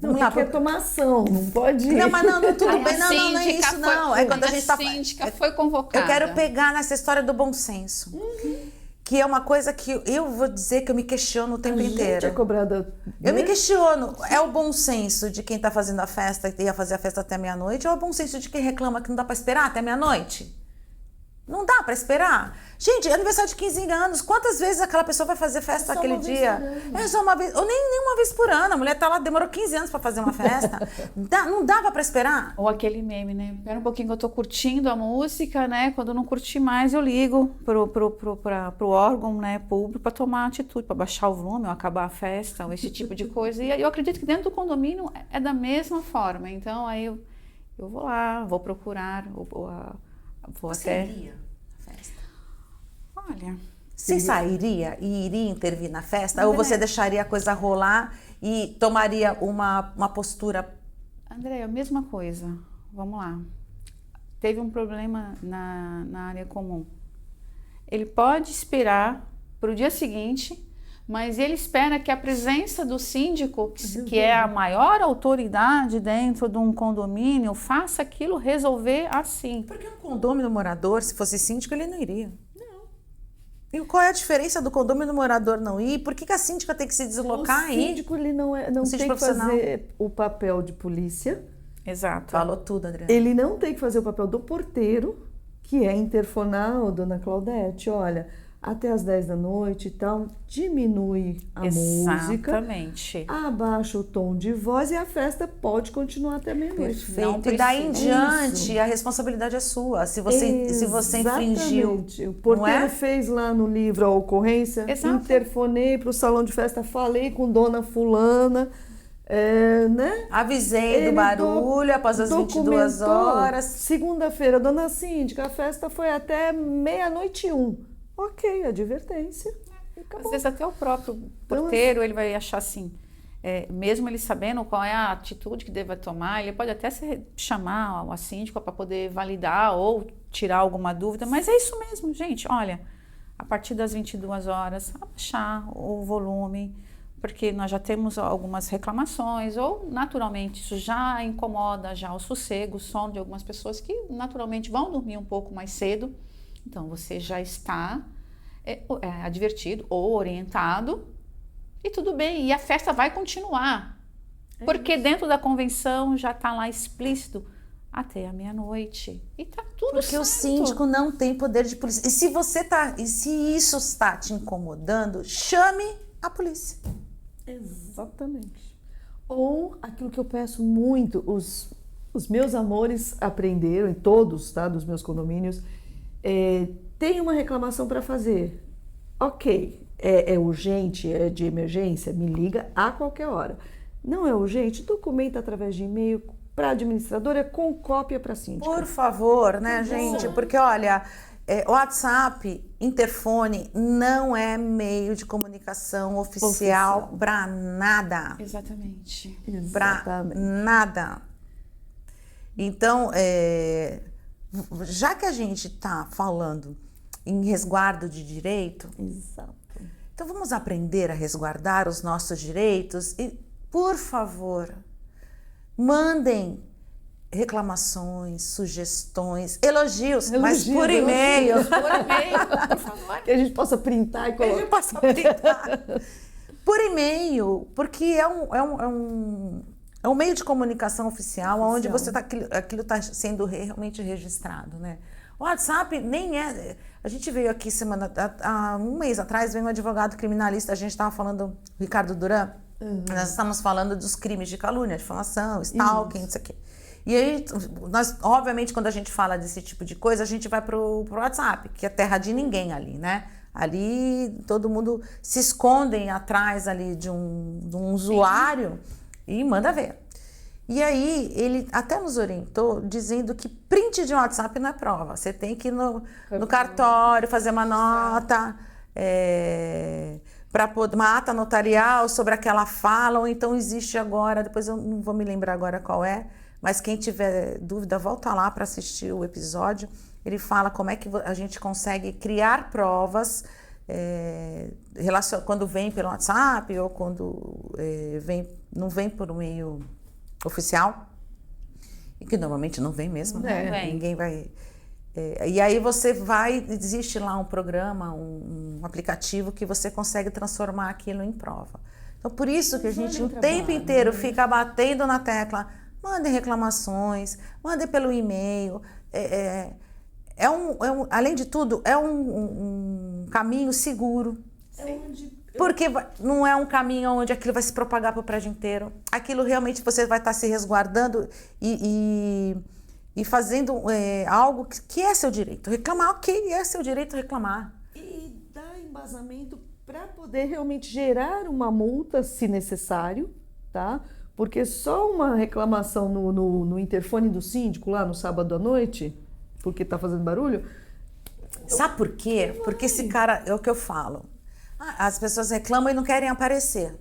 Não, tem que tomar ação, não pode ir. Não, mas não, tudo Aí bem, a não é síndica isso, não. É quando a gente tá... síndica foi convocada. Eu quero pegar nessa história do bom senso. Que é uma coisa que eu vou dizer que eu me questiono o tempo A gente inteiro. é cobrada... Eu me questiono, é o bom senso de quem tá fazendo a festa e ia fazer a festa até meia-noite ou é o bom senso de quem reclama que não dá pra esperar até meia-noite? Não dá pra esperar. Gente, é aniversário de 15 anos. Quantas vezes aquela pessoa vai fazer festa naquele dia? É só uma vez. Ou nem uma vez por ano. A mulher tá lá, demorou 15 anos pra fazer uma festa. Não dava pra esperar? Ou aquele meme, né? Espera um pouquinho que eu tô curtindo a música, né? Quando eu não curtir mais, eu ligo pro órgão, né, público para tomar atitude, para baixar o volume, ou acabar a festa, ou esse tipo de coisa. E eu acredito que dentro do condomínio é da mesma forma. Então, aí eu vou lá, vou procurar, vou até... Iria na festa? Olha... Você sairia e iria intervir na festa? Ou você deixaria a coisa rolar e tomaria uma postura... André, a mesma coisa. Vamos lá. Teve um problema na área comum. Ele pode esperar para o dia seguinte, mas ele espera que a presença do síndico, que é a maior autoridade dentro de um condomínio, faça aquilo resolver assim. Porque um condomínio morador, se fosse síndico, ele não iria. E qual é a diferença do condomínio morador não ir? Por que a síndica tem que se deslocar O aí? síndico ele não tem que fazer o papel de polícia. Exato. Falou tudo, Adriana. Ele não tem que fazer o papel do porteiro, que é interfonar, ô, dona Claudete, olha, até as 10 da noite e tal, diminui a música, Exatamente. abaixa o tom de voz e a festa pode continuar até meia-noite. Perfeito. E daí em diante, a responsabilidade é sua. Se você infringiu. O porteiro não é? fez lá no livro a ocorrência, Exato. interfonei para o salão de festa, falei com dona fulana, né? Avisei Ele do barulho após as 22 documentou. horas. Segunda-feira, dona síndica, a festa foi até 00:01. Ok, advertência. E Às acabou. vezes até o próprio porteiro, ele vai achar assim, mesmo ele sabendo qual é a atitude que deve tomar, ele pode até chamar a síndica para poder validar ou tirar alguma dúvida, mas é isso mesmo, gente, olha, a partir das 22 horas, abaixar o volume, porque nós já temos algumas reclamações, ou naturalmente isso já incomoda já o sossego, o sono de algumas pessoas que naturalmente vão dormir um pouco mais cedo. Então, você já está advertido ou orientado e tudo bem. E a festa vai continuar. Porque dentro da convenção já está lá explícito até a meia-noite. E está tudo Porque certo. o síndico não tem poder de polícia. E se isso está te incomodando, chame a polícia. Exatamente. Ou aquilo que eu peço muito, os meus amores aprenderam, em todos, tá, dos meus condomínios, tem uma reclamação para fazer. Ok, é urgente, é de emergência, me liga a qualquer hora. Não é urgente, documenta através de e-mail para a administradora com cópia para a síndica. Por favor, né, gente? Porque, olha, WhatsApp, interfone não é meio de comunicação oficial para nada. Exatamente. Para nada. Então, já que a gente está falando em resguardo de direito, Exato. então vamos aprender a resguardar os nossos direitos e, por favor, mandem reclamações, sugestões, elogios, mas por e-mail. Por e-mail, por favor. Que a gente possa printar e A colocar. gente possa printar. Por e-mail, porque é um meio de comunicação oficial, onde você aquilo está sendo realmente registrado, né? O WhatsApp nem é... A gente veio aqui há um mês atrás, veio um advogado criminalista, a gente estava falando, Ricardo Duran, nós estávamos falando dos crimes de calúnia, difamação, stalking, isso aqui. E aí, nós, obviamente, quando a gente fala desse tipo de coisa, a gente vai pro WhatsApp, que é terra de ninguém ali, né? Ali todo mundo se esconde atrás ali de um usuário e manda ver. E aí ele até nos orientou dizendo que print de WhatsApp não é prova. Você tem que ir no cartório fazer uma nota, para uma ata notarial sobre aquela fala, ou então existe agora, depois eu não vou me lembrar agora qual é, mas quem tiver dúvida, volta lá para assistir o episódio. Ele fala como é que a gente consegue criar provas quando vem pelo WhatsApp ou quando não vem por um meio oficial, e que normalmente não vem mesmo, né? Ninguém vai... e aí existe lá um programa, um aplicativo que você consegue transformar aquilo em prova. Então, por isso que a gente o tempo inteiro fica batendo na tecla, mandem reclamações, mandem pelo e-mail. Além de tudo, é um caminho seguro. Porque não é um caminho onde aquilo vai se propagar para o prédio inteiro. Aquilo realmente você vai estar se resguardando e fazendo algo que é seu direito. Reclamar, ok, é seu direito reclamar. E dar embasamento para poder realmente gerar uma multa, se necessário, tá? Porque só uma reclamação no interfone do síndico lá no sábado à noite, porque está fazendo barulho... Sabe por quê? Porque esse cara, é o que eu falo, as pessoas reclamam e não querem aparecer.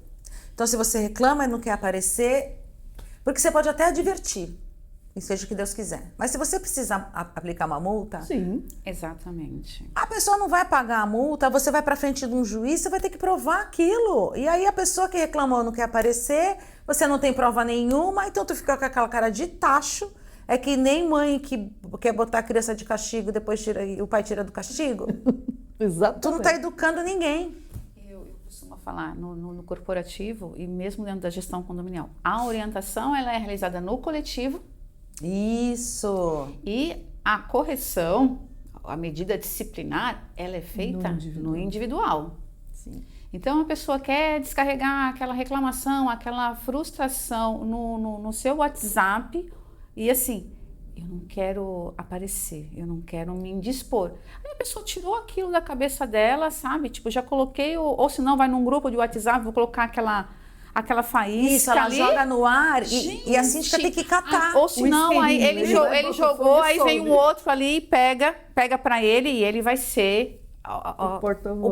Então, se você reclama e não quer aparecer, porque você pode até advertir, e seja o que Deus quiser. Mas se você precisar aplicar uma multa... Sim. Exatamente. A pessoa não vai pagar a multa, você vai para frente de um juiz, você vai ter que provar aquilo. E aí a pessoa que reclamou não quer aparecer, você não tem prova nenhuma, então tu fica com aquela cara de tacho. É que nem mãe que quer botar a criança de castigo, depois o pai tira do castigo. Exatamente. Tu não está educando ninguém. Eu costumo falar no corporativo e mesmo dentro da gestão condominial. A orientação ela é realizada no coletivo. Isso. E a correção, a medida disciplinar, ela é feita no individual. Sim. Então a pessoa quer descarregar aquela reclamação, aquela frustração no seu WhatsApp e assim, eu não quero aparecer, eu não quero me indispor. Aí a pessoa tirou aquilo da cabeça dela, sabe? Tipo, já coloquei, ou se não vai num grupo de WhatsApp, vou colocar aquela faísca. Isso, ela ali. Joga no ar e a síndica tem que catar. Ou se não, aí ele jogou, aí vem um outro ali e pega para ele e ele vai ser o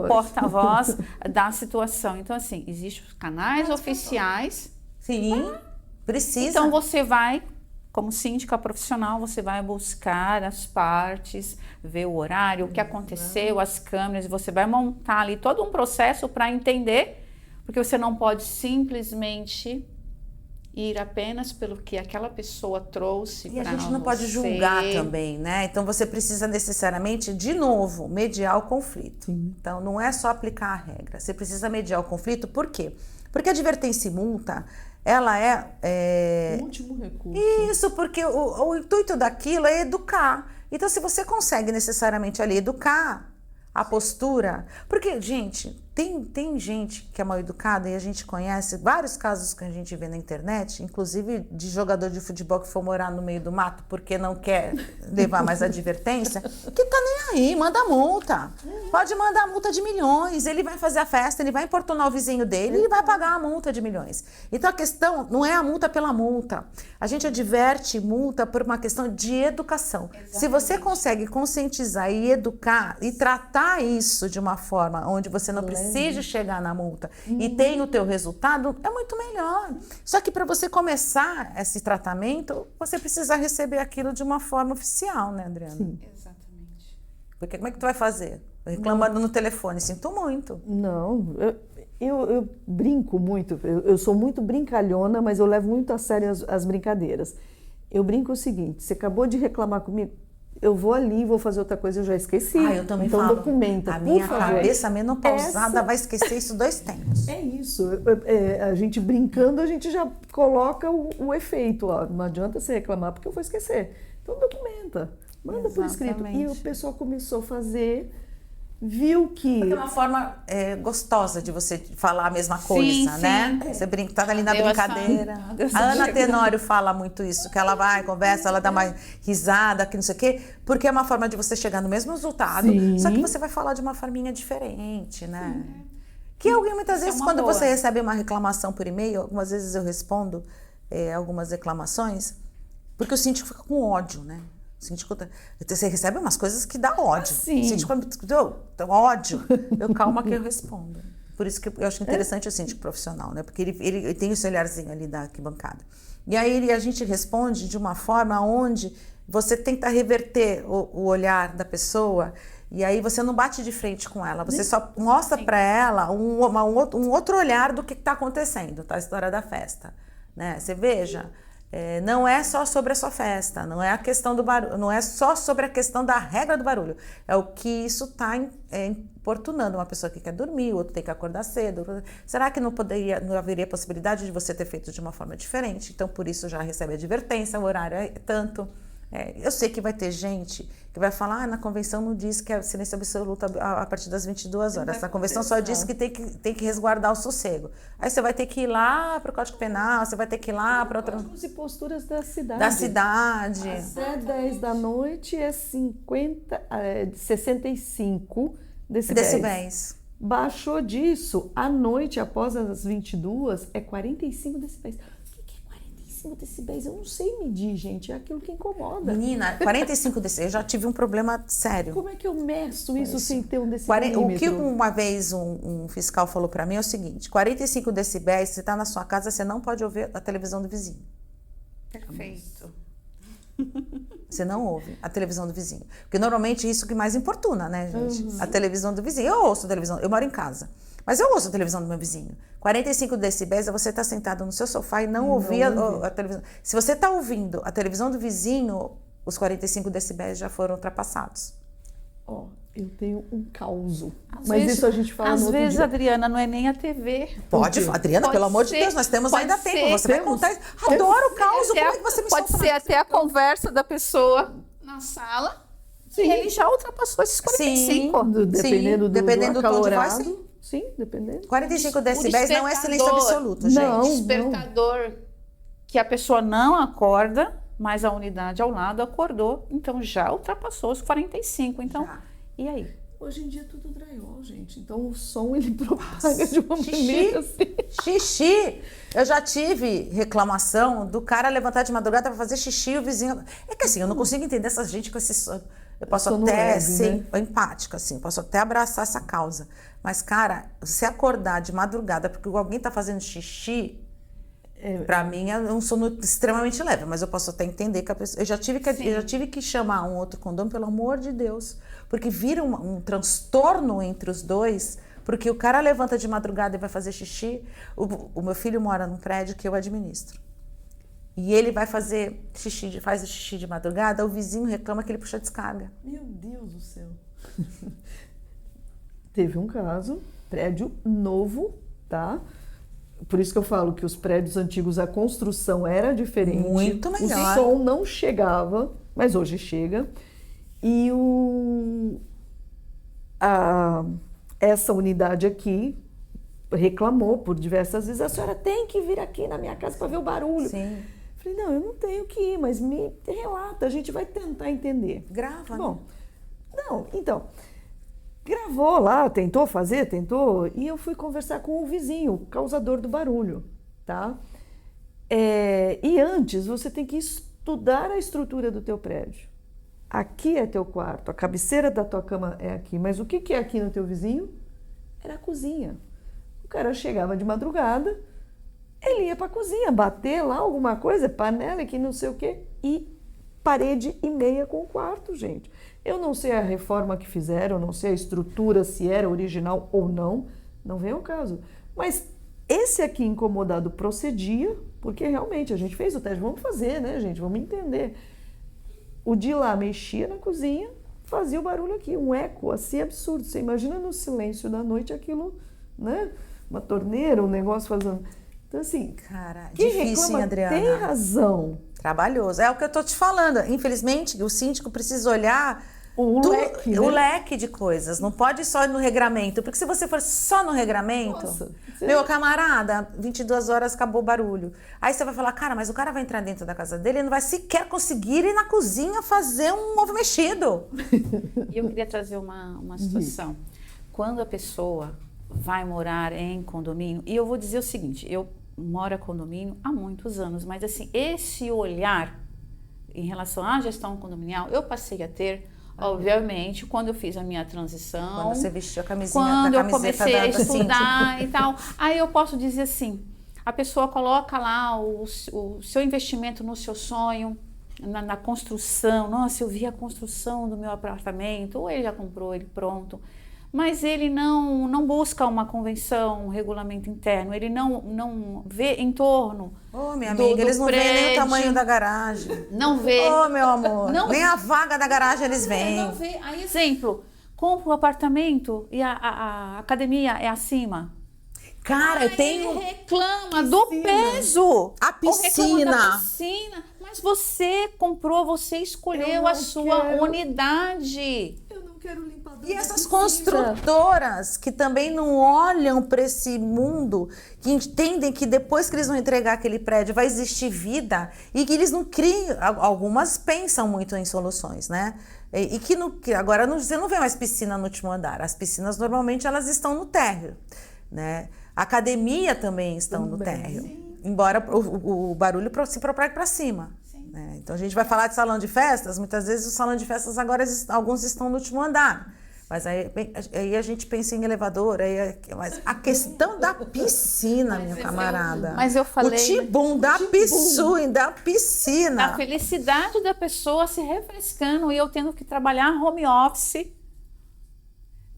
porta-voz da situação. Então, assim, existem os canais oficiais. Sim, precisa. Então, você vai, como síndica profissional, você vai buscar as partes, ver o horário, o que aconteceu, as câmeras, você vai montar ali todo um processo para entender. Porque você não pode simplesmente ir apenas pelo que aquela pessoa trouxe para você. E a gente não pode julgar também, né? Então você precisa necessariamente, de novo, mediar o conflito. Sim. Então não é só aplicar a regra, você precisa mediar o conflito. Por quê? Porque a advertência e multa, ela é... O último recurso. Isso, porque o intuito daquilo é educar. Então se você consegue necessariamente ali educar a postura... Porque, gente... Tem gente que é mal educada e a gente conhece vários casos que a gente vê na internet, inclusive de jogador de futebol que for morar no meio do mato porque não quer levar mais advertência, que tá nem aí, manda multa. Pode mandar multa de milhões, ele vai fazer a festa, ele vai importunar o vizinho dele e ele vai pagar a multa de milhões. Então a questão não é a multa pela multa. A gente adverte multa por uma questão de educação. Exatamente. Se você consegue conscientizar e educar e tratar isso de uma forma onde você não precise chegar na multa e tem o teu resultado, é muito melhor. Só que para você começar esse tratamento, você precisa receber aquilo de uma forma oficial, né, Adriana? Sim. Exatamente. Porque como é que tu vai fazer? Reclamando no telefone, sinto muito. Não, eu brinco muito, eu sou muito brincalhona, mas eu levo muito a sério as brincadeiras. Eu brinco o seguinte, você acabou de reclamar comigo, eu vou ali, vou fazer outra coisa, eu já esqueci. Eu também então falo. Documenta, a por minha favor. cabeça menopausada vai esquecer isso 2 tempos. É isso, a gente brincando, a gente já coloca o efeito, ó. Não adianta você reclamar porque eu vou esquecer. Então documenta, manda por escrito. E o pessoal começou a fazer, viu que... Porque é uma forma gostosa de você falar a mesma coisa, né? Você brinca, tá ali na brincadeira. A Ana Tenório fala muito isso, que ela vai, conversa, ela dá uma risada, que não sei o quê, porque é uma forma de você chegar no mesmo resultado, só que você vai falar de uma forminha diferente, né? Que alguém, muitas vezes, quando você recebe uma reclamação por e-mail, algumas vezes eu respondo algumas reclamações, porque o síndico fica com ódio, né? O síndico, você recebe umas coisas que dá ódio. Sim. O síndico ódio. Eu calma que eu respondo. Por isso que eu acho interessante o síndico profissional, né? Porque ele tem esse olharzinho ali da arquibancada. E aí a gente responde de uma forma onde você tenta reverter o olhar da pessoa e aí você não bate de frente com ela. Você só mostra para ela um outro olhar do que está acontecendo, tá? A história da festa, né? Você veja... não é só sobre a sua festa, não é a questão do barulho, não é só sobre a questão da regra do barulho, é o que isso está importunando uma pessoa que quer dormir, o outro tem que acordar cedo. Será que não haveria possibilidade de você ter feito de uma forma diferente? Então, por isso já recebe advertência, o horário é tanto. Eu sei que vai ter gente que vai falar, na convenção não diz que é silêncio absoluto a partir das 22 horas. A convenção só diz que tem que resguardar o sossego. Aí você vai ter que ir lá para o Código Penal, você vai ter que ir lá para outra... Códigos e posturas da cidade. Da cidade. Até 10 da noite é 65 decibéis. Baixou disso, à noite, após as 22, é 45 decibéis. 45 decibéis, eu não sei medir, gente, é aquilo que incomoda. Menina, 45 decibéis, eu já tive um problema sério. Como é que eu meço isso sem ter um decibelímetro? O que uma vez um fiscal falou para mim é o seguinte, 45 decibéis, você está na sua casa, você não pode ouvir a televisão do vizinho. Perfeito. Você não ouve a televisão do vizinho. Porque normalmente isso que mais importuna, né, gente? A televisão do vizinho. Eu ouço a televisão, eu moro em casa. Mas eu ouço a televisão do meu vizinho. 45 decibéis é você estar sentado no seu sofá e não ouvir a televisão. Se você está ouvindo a televisão do vizinho, os 45 decibéis já foram ultrapassados. Eu tenho um caos. Mas isso a gente fala no outro dia. Às vezes, Adriana, não é nem a TV. Adriana, pelo amor de Deus, nós temos ainda tempo. Você vai contar. Adoro o caos. Como é que você me Pode ser até a conversa da pessoa na sala. Sim. E ele já ultrapassou esses 45. Dependendo do tom de voz, sim. Sim, dependendo. 45 decibéis não é silêncio absoluto, gente. Não, despertador que a pessoa não acorda, mas a unidade ao lado acordou, então já ultrapassou os 45. Então, e aí? Hoje em dia é tudo drywall, gente. Então o som ele propaga de uma maneira assim. Xixi! Eu já tive reclamação do cara levantar de madrugada para fazer xixi e o vizinho... É que assim, eu não consigo entender essa gente com esse... Eu posso até ser empática, assim, posso até abraçar essa causa. Mas, cara, se acordar de madrugada porque alguém tá fazendo xixi, pra mim é um sono extremamente leve, mas eu posso até entender que a pessoa... Eu já tive que chamar um outro condomínio, pelo amor de Deus, porque vira um transtorno entre os dois, porque o cara levanta de madrugada e vai fazer xixi. O meu filho mora num prédio que eu administro. E ele vai fazer xixi, faz o xixi de madrugada, o vizinho reclama que ele puxa descarga. Meu Deus do céu. Teve um caso, prédio novo, tá? Por isso que eu falo que os prédios antigos, a construção era diferente. Muito melhor. O som não chegava, mas hoje chega. E essa unidade aqui reclamou por diversas vezes, a senhora tem que vir aqui na minha casa para ver o barulho. Sim. Falei, não, eu não tenho que ir, mas me relata, a gente vai tentar entender. Grava, né? Bom, não, então, gravou lá, tentou, e eu fui conversar com o vizinho, o causador do barulho, tá? E antes, você tem que estudar a estrutura do teu prédio. Aqui é teu quarto, a cabeceira da tua cama é aqui, mas o que é aqui no teu vizinho? Era a cozinha. O cara chegava de madrugada, ele ia para a cozinha, bater lá alguma coisa, panela, que não sei o quê, e parede e meia com o quarto, gente. Eu não sei a reforma que fizeram, não sei a estrutura, se era original ou não vem ao caso. Mas esse aqui incomodado procedia, porque realmente a gente fez o teste, vamos fazer, né, gente? Vamos entender. O de lá mexia na cozinha, fazia o barulho aqui, um eco assim absurdo. Você imagina no silêncio da noite aquilo, né? Uma torneira, um negócio fazendo... Então, assim, cara, quem difícil, reclama hein, Adriana? tem razão. Trabalhoso. É o que eu tô te falando. Infelizmente, o síndico precisa olhar Leque, né? o leque de coisas. Não pode só ir no regramento. Porque se você for só no regramento, Nossa, meu camarada, 22 horas acabou o barulho. Aí você vai falar, cara, mas o cara vai entrar dentro da casa dele e não vai sequer conseguir ir na cozinha fazer um ovo mexido. E eu queria trazer uma situação. Quando a pessoa vai morar em condomínio, e eu vou dizer o seguinte, eu moro em condomínio há muitos anos, mas assim, esse olhar em relação à gestão condominial, eu passei a ter, obviamente, quando eu fiz a minha transição. Quando você vestiu a camisinha, quando da eu camiseta comecei a da estudar e tal. Aí eu posso dizer assim, a pessoa coloca lá o seu investimento no seu sonho, na construção. Nossa, eu vi a construção do meu apartamento, ou ele já comprou ele pronto. Mas ele não busca uma convenção, um regulamento interno, ele não vê em torno. Ô, minha amiga, eles não veem nem o tamanho da garagem. Não vê. Ô, meu amor, Não nem a vaga da garagem eles veem. Não vê. Aí, exemplo, compra o apartamento e a academia é acima. Cara, eu tenho... Ele reclama do peso. A piscina. Da piscina. Mas você comprou, você escolheu a sua unidade. Eu não quero limpar. E essas construtoras que também não olham para esse mundo, que entendem que depois que eles vão entregar aquele prédio vai existir vida e que eles não criam, algumas pensam muito em soluções, né? E que agora você não vê mais piscina no último andar, as piscinas normalmente elas estão no térreo, né? A academia também estão no térreo, embora o barulho se propague para cima. Né? Então a gente vai falar de salão de festas, muitas vezes o salão de festas agora alguns estão no último andar. Mas aí a gente pensa em elevador, mas a questão da piscina, meu camarada. Mas eu falei... O tibum da piscina. A felicidade da pessoa se refrescando e eu tendo que trabalhar home office.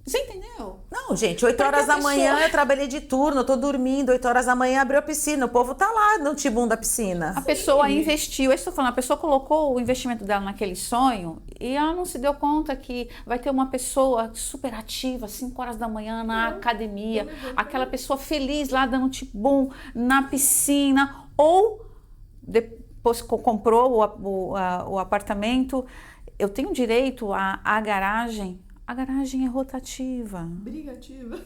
Você entendeu? Não, gente, 8 horas da manhã eu trabalhei de turno, eu tô dormindo, 8 horas da manhã abriu a piscina, o povo tá lá no tibum da piscina. A pessoa investiu, eu estou falando, a pessoa colocou o investimento dela naquele sonho e ela não se deu conta que vai ter uma pessoa super ativa, 5 horas da manhã na academia, aquela pessoa feliz lá dando tibum na piscina, ou depois comprou o apartamento, eu tenho direito à garagem. A garagem é rotativa. Brigativa.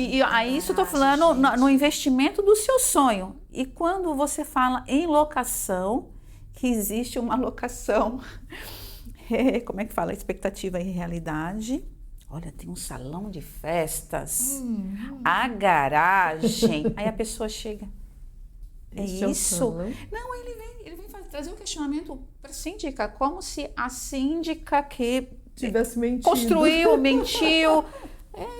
E aí isso eu estou falando no investimento do seu sonho. E quando você fala em locação, que existe uma locação, como é que fala? Expectativa e realidade. Olha, tem um salão de festas, a garagem. Aí a pessoa chega. É isso? Não, ele vem trazer um questionamento para a síndica, como se a síndica que tivesse mentido. Construiu, mentiu,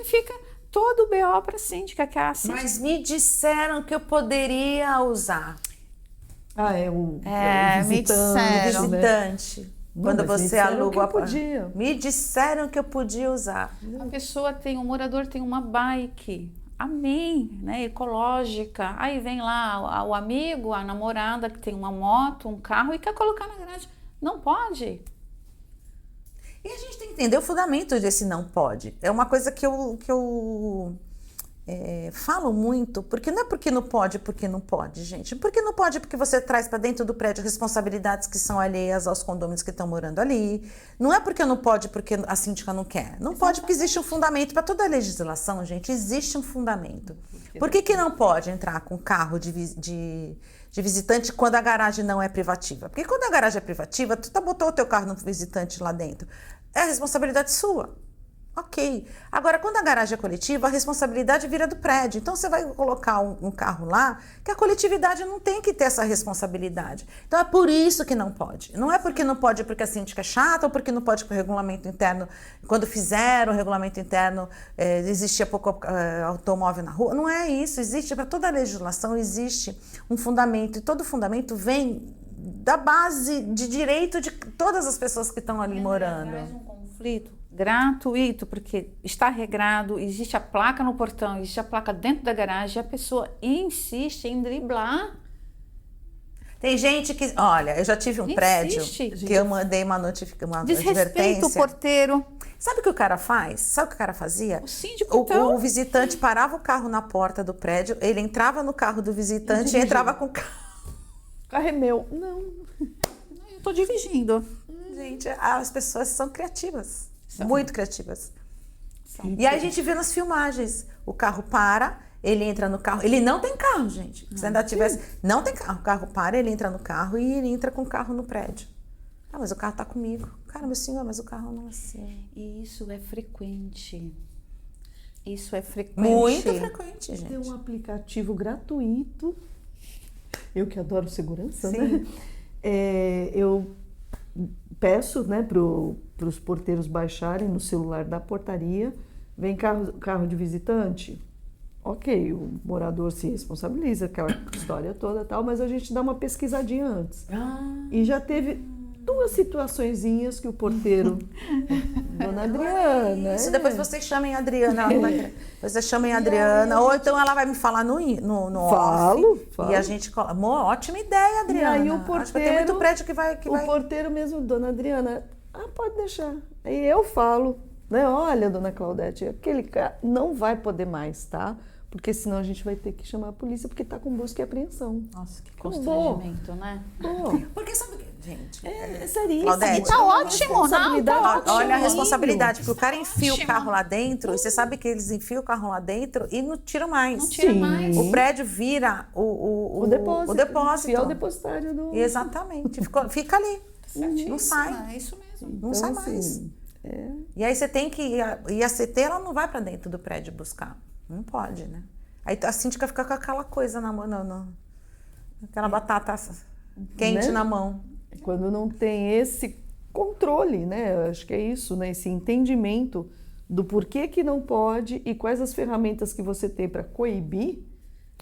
fica todo o BO para a síndica, que é a síndica. Mas me disseram que eu poderia usar. O me disseram. Visitante. Quando você aluga podia. Me disseram que eu podia usar. A pessoa o morador tem uma bike. Amém, né? Ecológica. Aí vem lá o amigo, a namorada que tem uma moto, um carro e quer colocar na garagem. Não pode. E a gente tem que entender o fundamento desse não pode. É uma coisa que eu falam muito, porque não é porque não pode, gente. Porque não pode porque você traz para dentro do prédio responsabilidades que são alheias aos condôminos que estão morando ali. Não é porque não pode porque a síndica não quer. Não pode porque existe um fundamento para toda a legislação, gente. Existe um fundamento. Por que não pode entrar com carro de visitante quando a garagem não é privativa? Porque quando a garagem é privativa, tu botou o teu carro no visitante lá dentro. É a responsabilidade sua. Ok. Agora, quando a garagem é coletiva, a responsabilidade vira do prédio. Então, você vai colocar um carro lá que a coletividade não tem que ter essa responsabilidade. Então, é por isso que não pode. Não é porque não pode porque a síndica é chata ou porque não pode porque o regulamento interno, quando fizeram o regulamento interno, existia pouco automóvel na rua. Não é isso. Existe, para toda a legislação, existe um fundamento. E todo fundamento vem da base de direito de todas as pessoas que estão ali morando. Um conflito gratuito, porque está regrado, existe a placa no portão, existe a placa dentro da garagem, e a pessoa insiste em driblar. Tem gente que, olha, eu já tive um prédio que eu mandei uma Desrespeita advertência. o porteiro. Sabe o que o cara faz? Sabe o que o cara fazia? O síndico, então. O visitante parava o carro na porta do prédio, ele entrava no carro do visitante e entrava com o carro. O carro é meu. Não. Eu estou dirigindo. Gente, as pessoas são criativas. Muito criativas. E aí a gente vê nas filmagens, o carro para, ele entra no carro, ele não tem carro, gente. Se ainda tivesse, não tem carro, o carro para, ele entra no carro e ele entra com o carro no prédio. Ah, mas o carro tá comigo. Cara, meu senhor, mas o carro não é seu. E isso é frequente. Isso é frequente. Muito frequente, gente. Tem um aplicativo gratuito. Eu que adoro segurança, Sim. né? Eu peço, né, para os porteiros baixarem no celular da portaria, vem carro de visitante, ok, o morador se responsabiliza, aquela história toda tal, mas a gente dá uma pesquisadinha antes. E já teve 2 situaçõezinhas que o porteiro, Dona Adriana... Isso, depois vocês chamem a Adriana. Vocês chamem a Adriana, ou então ela vai me falar no Falo. E a gente... Ótima ideia, Adriana. E aí o Acho que vai ter porteiro... muito prédio que vai... porteiro mesmo, Dona Adriana, pode deixar. Aí eu falo, né? Olha, Dona Claudete, aquele cara não vai poder mais, tá? Porque senão a gente vai ter que chamar a polícia porque tá com busca e apreensão. Nossa, que constrangimento, né? Porque sabe o que, gente? É seríssimo. Claudete, Tá ótimo, não? Tá ótimo. Olha a responsabilidade, porque o cara enfia o carro lá dentro, e você sabe que eles enfiam o carro lá dentro e não tiram mais. Não tira mais. O prédio vira o depósito. Fiel depositário do... Exatamente. Fica ali. Não sai. É isso mesmo. Não sai mais. E aí você tem que... E a CT, ela não vai para dentro do prédio buscar. Não pode, né? Aí a síndica fica com aquela coisa na mão, aquela batata quente, né, na mão. Quando não tem esse controle, né? Eu acho que é isso, né? Esse entendimento do porquê que não pode e quais as ferramentas que você tem para coibir,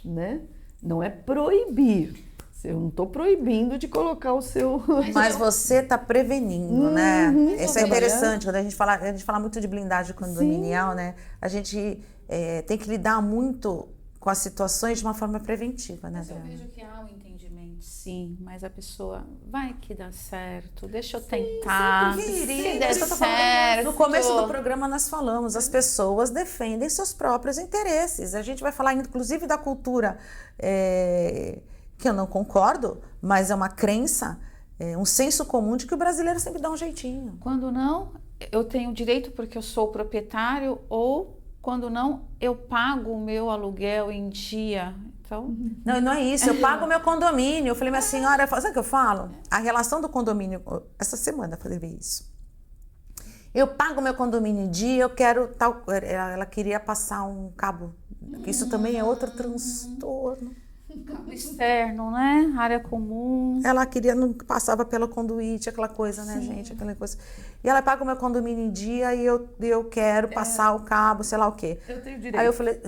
né? Não é proibir. Eu não estou proibindo de colocar o seu... Mas você está prevenindo, né? Isso é interessante. Quando a gente fala muito de blindagem condominial, né? A gente tem que lidar muito com as situações de uma forma preventiva, né? Mas eu vejo que há um entendimento, sim, mas a pessoa vai que dá certo, deixa eu tentar. Se der certo. No começo do programa nós falamos, as pessoas defendem seus próprios interesses. A gente vai falar inclusive da cultura que eu não concordo, mas é uma crença, um senso comum de que o brasileiro sempre dá um jeitinho. Quando não, eu tenho direito porque eu sou o proprietário, ou quando não, eu pago o meu aluguel em dia. Então... Não é isso, eu pago o meu condomínio. Eu falei, minha senhora, sabe o que eu falo? A relação do condomínio, essa semana eu falei isso. Eu pago o meu condomínio em dia, eu quero tal... Ela queria passar um cabo, isso também é outro transtorno. Cabo externo, né? Área comum. Ela queria, não passava pela conduíte, aquela coisa, né, gente? Aquela coisa. E ela paga o meu condomínio em dia e eu quero passar o cabo, sei lá o quê. Eu tenho direito. Aí eu falei,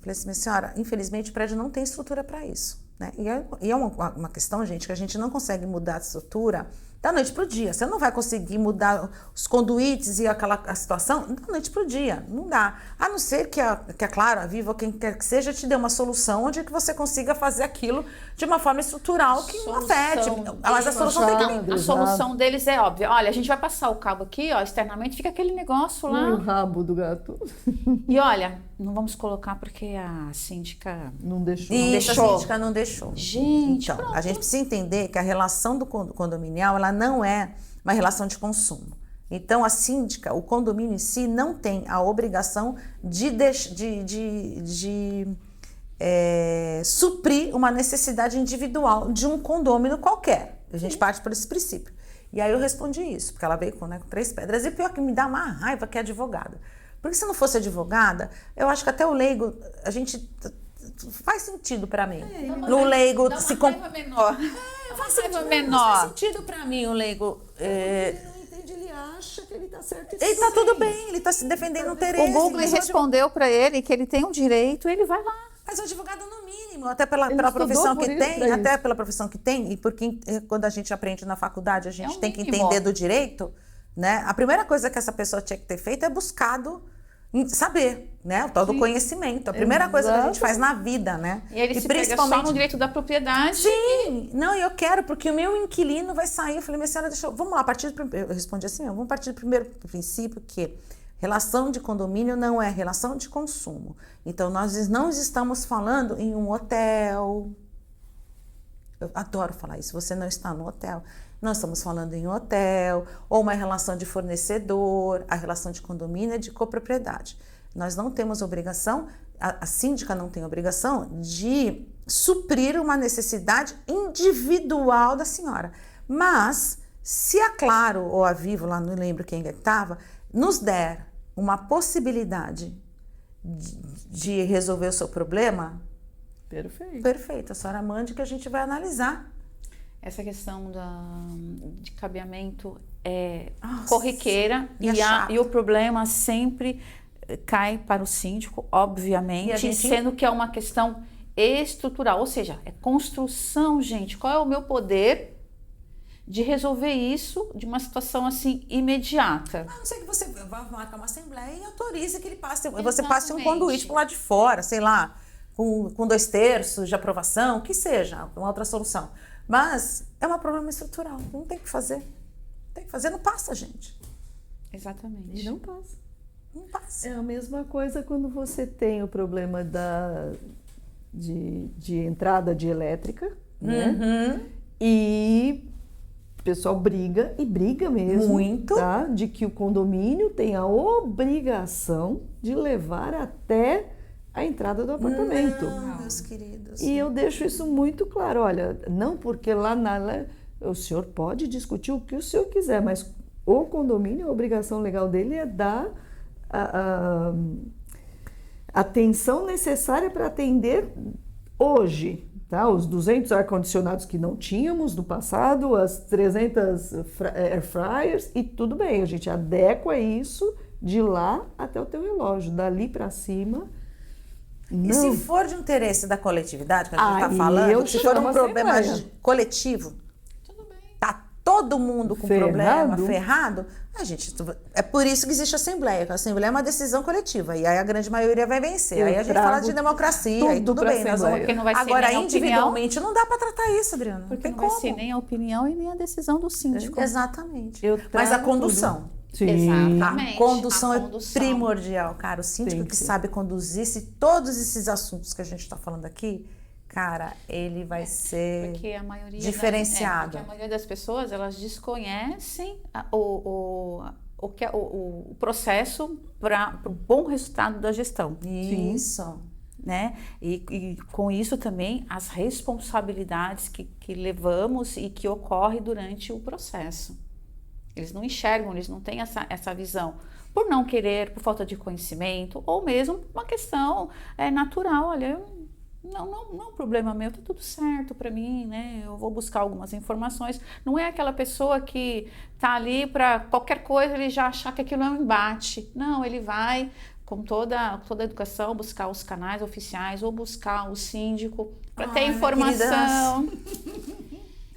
assim, minha senhora, infelizmente o prédio não tem estrutura para isso, né? E é uma questão, gente, que a gente não consegue mudar a estrutura da noite para o dia. Você não vai conseguir mudar os conduítes e a situação da noite para o dia. Não dá. A não ser que a Claro, a Vivo, quem quer que seja, te dê uma solução onde que você consiga fazer aquilo de uma forma estrutural que não afete. Mas a solução tem que vir. A solução deles é óbvia. Olha, a gente vai passar o cabo aqui, ó, externamente, fica aquele negócio lá. O rabo do gato. E olha, não vamos colocar porque a síndica Não deixou. Isso, deixou. a síndica não deixou. Gente, Então, a gente precisa entender que a relação do condominial, ela não é uma relação de consumo. Então, a síndica, o condomínio em si, não tem a obrigação de suprir uma necessidade individual de um condômino qualquer. A gente parte por esse princípio. E aí eu respondi isso, porque ela veio com 3 pedras. E pior que me dá uma raiva que é advogada. Porque se não fosse advogada, eu acho que até o leigo, a gente... Faz sentido pra mim. No leigo dá se uma raiva menor. faz raiva sentido, menor. faz sentido pra mim o leigo. Ele não entende, ele acha que ele tá certo. Ele tá tudo bem, ele tá se defendendo no O Tereza. Google respondeu para ele que ele tem um direito, ele vai lá. Mas o advogado no mínimo, até pela Ele profissão estudou que por isso, tem, pra até isso. pela profissão que tem, e porque quando a gente aprende na faculdade, a gente o tem que mínimo. entender do direito, né? A primeira coisa que essa pessoa tinha que ter feito é buscado saber, né? O tal do conhecimento. A primeira coisa que a gente faz na vida, né? E ele se pega só no direito da propriedade. Sim, não, eu quero, porque o meu inquilino vai sair. Eu falei, minha senhora, vamos lá, eu respondi assim, vamos partir do primeiro princípio, que relação de condomínio não é relação de consumo. Então, nós não estamos falando em um hotel. Eu adoro falar isso, você não está no hotel. Nós estamos falando em um hotel, ou uma relação de fornecedor, a relação de condomínio é de copropriedade. Nós não temos obrigação, a síndica não tem obrigação de suprir uma necessidade individual da senhora. Mas, se a Claro ou a Vivo, lá não lembro quem estava, nos der uma possibilidade de resolver o seu problema, perfeito, a senhora mande que a gente vai analisar. Essa questão de cabeamento é corriqueira e o problema sempre cai para o síndico, obviamente, sendo que é uma questão estrutural, ou seja, é construção, gente. Qual é o meu poder de resolver isso de uma situação assim imediata? A não ser que você vá marcar uma assembleia e autorize que ele passe, Exatamente. você passe um conduíte para lá de fora, sei lá, com 2/3 de aprovação, que seja, uma outra solução. Mas é um problema estrutural, não tem o que fazer. Tem que fazer, não passa, gente. Exatamente. E não passa. Não passa. É a mesma coisa quando você tem o problema de entrada de elétrica, né? E o pessoal briga, e briga mesmo. Muito. Tá? De que o condomínio tem a obrigação de levar até a entrada do apartamento. Não, meus queridos. E eu deixo isso muito claro. Olha, não porque lá o senhor pode discutir o que o senhor quiser, mas o condomínio, a obrigação legal dele é dar a atenção necessária para atender hoje, tá? Os 200 ar-condicionados que não tínhamos no passado, as 300 air fryers, e tudo bem, a gente adequa isso de lá até o teu relógio, dali para cima. E se for de interesse da coletividade, que a gente está Aí falando, se for um chamo a problema assembleia. coletivo, Tudo bem. tá todo mundo com Ferrado. problema, ferrado, é por isso que existe a assembleia, porque a assembleia é uma decisão coletiva, e aí a grande maioria vai vencer. Eu Aí a gente fala trago de democracia, e tudo tudo pra bem. Nós assembleia. Porque não vai ser Agora, nem a individualmente, não dá para tratar isso, Adriana. Não Porque tem não como. vai ser nem a opinião e nem a decisão do síndico. Exatamente. Eu Mas a trago condução. tudo. Sim. Exatamente. A condução A é condução. primordial, cara. O síndico Tem que que ser. sabe conduzir todos esses assuntos que a gente está falando aqui, cara, ele vai ser Porque a maioria diferenciado. porque a maioria das pessoas, elas desconhecem o processo para o bom resultado da gestão. Isso. Né? E com isso também as responsabilidades que levamos e que ocorre durante o processo. Eles não enxergam, eles não têm essa visão. Por não querer, por falta de conhecimento, ou mesmo uma questão natural. Olha, não é um problema meu, tá tudo certo para mim, né? Eu vou buscar algumas informações. Não é aquela pessoa que tá ali para qualquer coisa ele já achar que aquilo é um embate. Não, ele vai com toda a educação buscar os canais oficiais ou buscar o síndico para ter informação.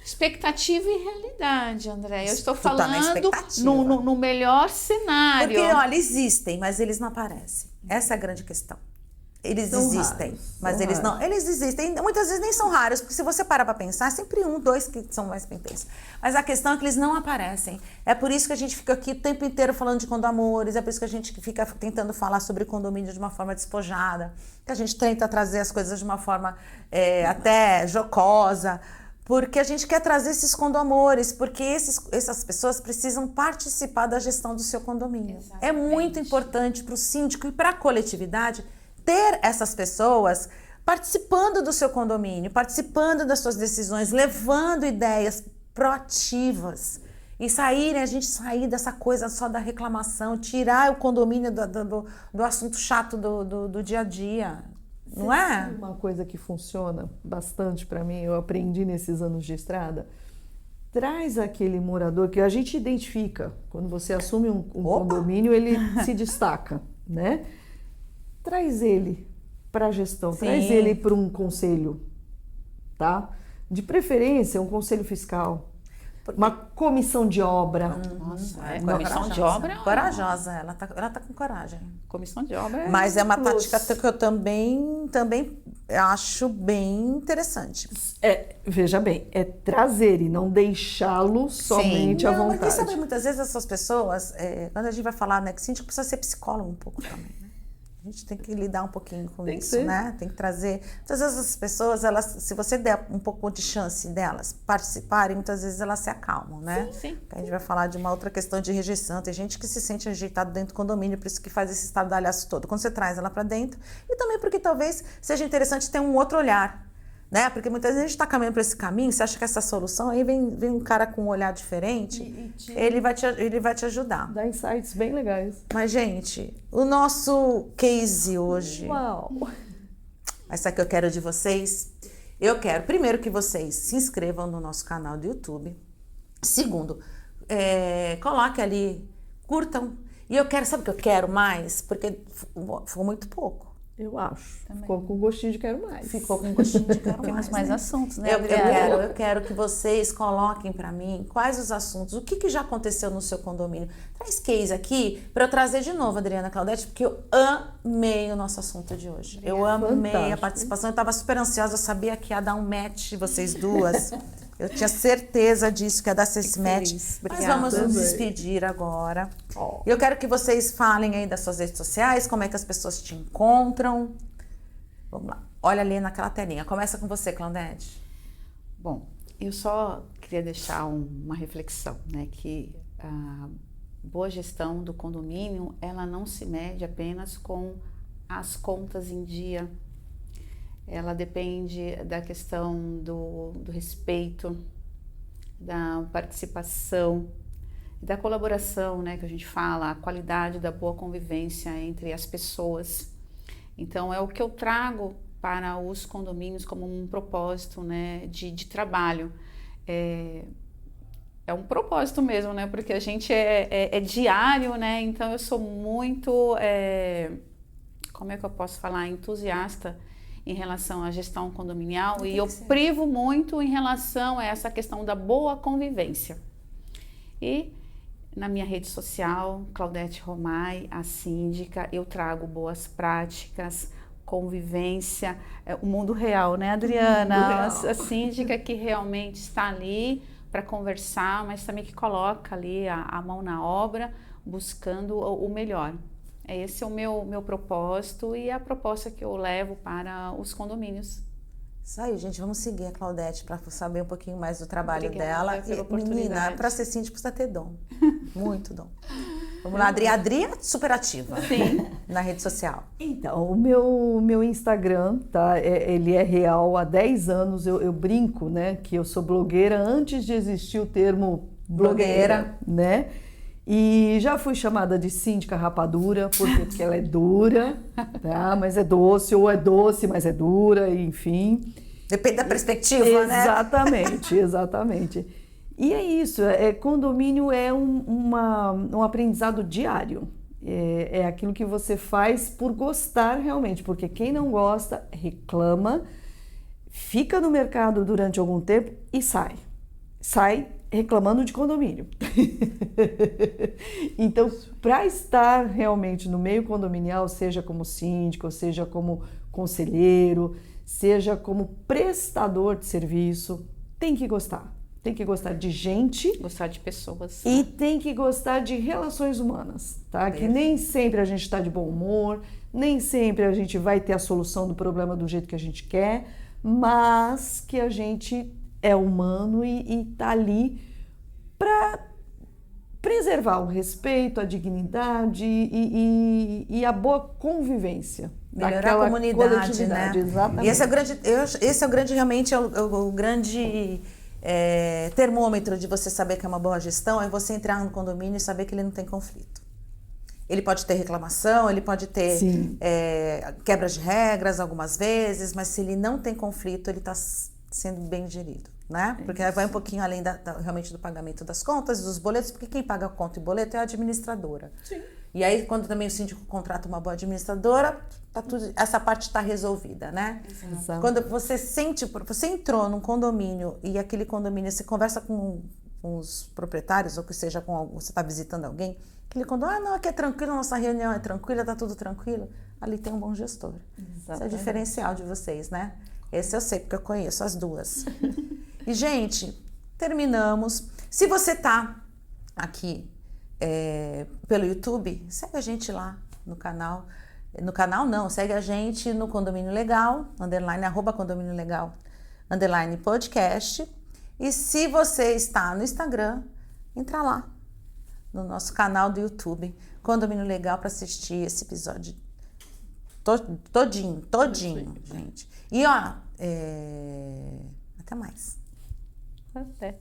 Expectativa e realidade, André. Eu estou Tu tá na falando expectativa. no melhor cenário. Porque, olha, existem, mas eles não aparecem. Essa é a grande questão. Eles São existem, raros, mas são eles não. raros. Eles existem, muitas vezes nem são raros, porque se você parar para pensar, é sempre um, dois que são mais intensos. Mas a questão é que eles não aparecem. É por isso que a gente fica aqui o tempo inteiro falando de condomores, é por isso que a gente fica tentando falar sobre condomínio de uma forma despojada, que a gente tenta trazer as coisas de uma forma até jocosa, porque a gente quer trazer esses condomores, porque essas pessoas precisam participar da gestão do seu condomínio. Exatamente. É muito importante para o síndico e para a coletividade ter essas pessoas participando do seu condomínio, participando das suas decisões, levando ideias proativas e a gente sair dessa coisa só da reclamação, tirar o condomínio do assunto chato do dia a dia, não é? Uma coisa que funciona bastante para mim, eu aprendi nesses anos de estrada, traz aquele morador que a gente identifica, quando você assume um condomínio, ele se destaca, né? Traz ele para a gestão, Sim. traz ele para um conselho, tá? De preferência, um conselho fiscal, uma comissão de obra. Nossa, Corajosa. comissão de obra. Corajosa, ela tá com coragem. Comissão de obra. Mas é uma plus. tática que eu também acho bem interessante. Veja bem, é trazer e não deixá-lo somente à Não, mas quem vontade. sabe muitas vezes essas pessoas, quando a gente vai falar, né, que síndico precisa ser psicólogo um pouco também, né? A gente tem que lidar um pouquinho com Tem que isso, ser. né? Tem que trazer. Muitas vezes as pessoas, se você der um pouco de chance delas participarem, muitas vezes elas se acalmam, né? Sim. A gente vai falar de uma outra questão de rejeição. Tem gente que se sente rejeitado dentro do condomínio, por isso que faz esse estardalhaço todo. Quando você traz ela para dentro, e também porque talvez seja interessante ter um outro olhar, né? Porque muitas vezes a gente está caminhando por esse caminho, você acha que essa solução, aí vem um cara com um olhar diferente, ele vai te ajudar. Dá insights bem legais. Mas, gente, o nosso case hoje, Uau! essa que eu quero de vocês, eu quero, primeiro, que vocês se inscrevam no nosso canal do YouTube. Segundo, coloque ali, curtam. E eu quero, sabe o que eu quero mais? Porque ficou muito pouco. Eu acho. Ficou com gostinho de quero mais. Ficou com gostinho de quero Temos mais, mais né? assuntos, né, Eu Adriana? quero que vocês coloquem para mim quais os assuntos, o que já aconteceu no seu condomínio. Traz case aqui para eu trazer de novo, Adriana Claudete, porque eu amei o nosso assunto de hoje. Eu amei a Fantástico. participação, eu estava super ansiosa, eu sabia que ia dar um match vocês duas. Eu tinha certeza disso, que ia dar esse match. feliz. Mas Obrigada. vamos nos Também. despedir agora. Eu quero que vocês falem aí das suas redes sociais, como é que as pessoas te encontram. Vamos lá. Olha ali naquela telinha. Começa com você, Claudete. Bom, eu só queria deixar uma reflexão, né? Que a boa gestão do condomínio, ela não se mede apenas com as contas em dia. Ela depende da questão do respeito, da participação, da colaboração, né? Que a gente fala, a qualidade da boa convivência entre as pessoas. Então, é o que eu trago para os condomínios como um propósito, né, de trabalho. É um propósito mesmo, né, porque a gente é diário, né, então eu sou muito, como é que eu posso falar, entusiasta em relação à gestão condominial e eu privo muito em relação a essa questão da boa convivência. E na minha rede social, Claudete Romai, a síndica, eu trago boas práticas, convivência, o mundo real, né, Adriana? A síndica que realmente está ali para conversar, mas também que coloca ali a mão na obra, buscando o melhor. Esse é o meu propósito e a proposta que eu levo para os condomínios. Isso aí, gente. Vamos seguir a Claudete para saber um pouquinho mais do trabalho Obrigada dela. pela E, menina, oportunidade. para ser síndico precisa ter dom. Muito dom. Vamos lá, Adri. Adri é super ativa. Sim. Na rede social. Então, o meu Instagram, tá? Ele é real há 10 anos. Eu brinco, né? Que eu sou blogueira antes de existir o termo blogueira, né? E já fui chamada de síndica rapadura, porque ela é dura, tá? Mas é doce, ou é doce, mas é dura, enfim. Depende da perspectiva, né? Exatamente, exatamente. E é isso, condomínio é um aprendizado diário. É aquilo que você faz por gostar realmente, porque quem não gosta reclama, fica no mercado durante algum tempo e sai. sai reclamando de condomínio. Então, para estar realmente no meio condominial, seja como síndico, seja como conselheiro, seja como prestador de serviço, tem que gostar. Tem que gostar de gente. Gostar de pessoas. E tem que gostar de relações humanas, tá? Que nem sempre a gente está de bom humor, nem sempre a gente vai ter a solução do problema do jeito que a gente quer, mas que a gente é humano e tá ali para preservar o respeito, a dignidade e a boa convivência. Melhorar a comunidade, né? Exatamente. E esse é o grande, realmente, o grande termômetro de você saber que é uma boa gestão, é você entrar no condomínio e saber que ele não tem conflito. Ele pode ter reclamação, ele pode ter quebra de regras algumas vezes, mas se ele não tem conflito, ele está sendo bem gerido, né? Porque vai um pouquinho além realmente do pagamento das contas, dos boletos, porque quem paga a conta e boleto é a administradora. Sim. E aí, quando também o síndico contrata uma boa administradora, essa parte está resolvida, né? Exato. Quando você entrou num condomínio e aquele condomínio, você conversa com os proprietários, ou que seja, você está visitando alguém, aquele condomínio, não, aqui é tranquilo, nossa reunião é tranquila, está tudo tranquilo. Ali tem um bom gestor. Exatamente. Esse é o diferencial de vocês, né? Esse eu sei, porque eu conheço as duas. E, gente, terminamos. Se você tá aqui pelo YouTube, segue a gente lá no canal. No canal não, segue a gente no Condomínio Legal, @ Condomínio Legal, _podcast. E se você está no Instagram, entra lá no nosso canal do YouTube, Condomínio Legal, para assistir esse episódio todinho, gente. E ó, até mais. Até.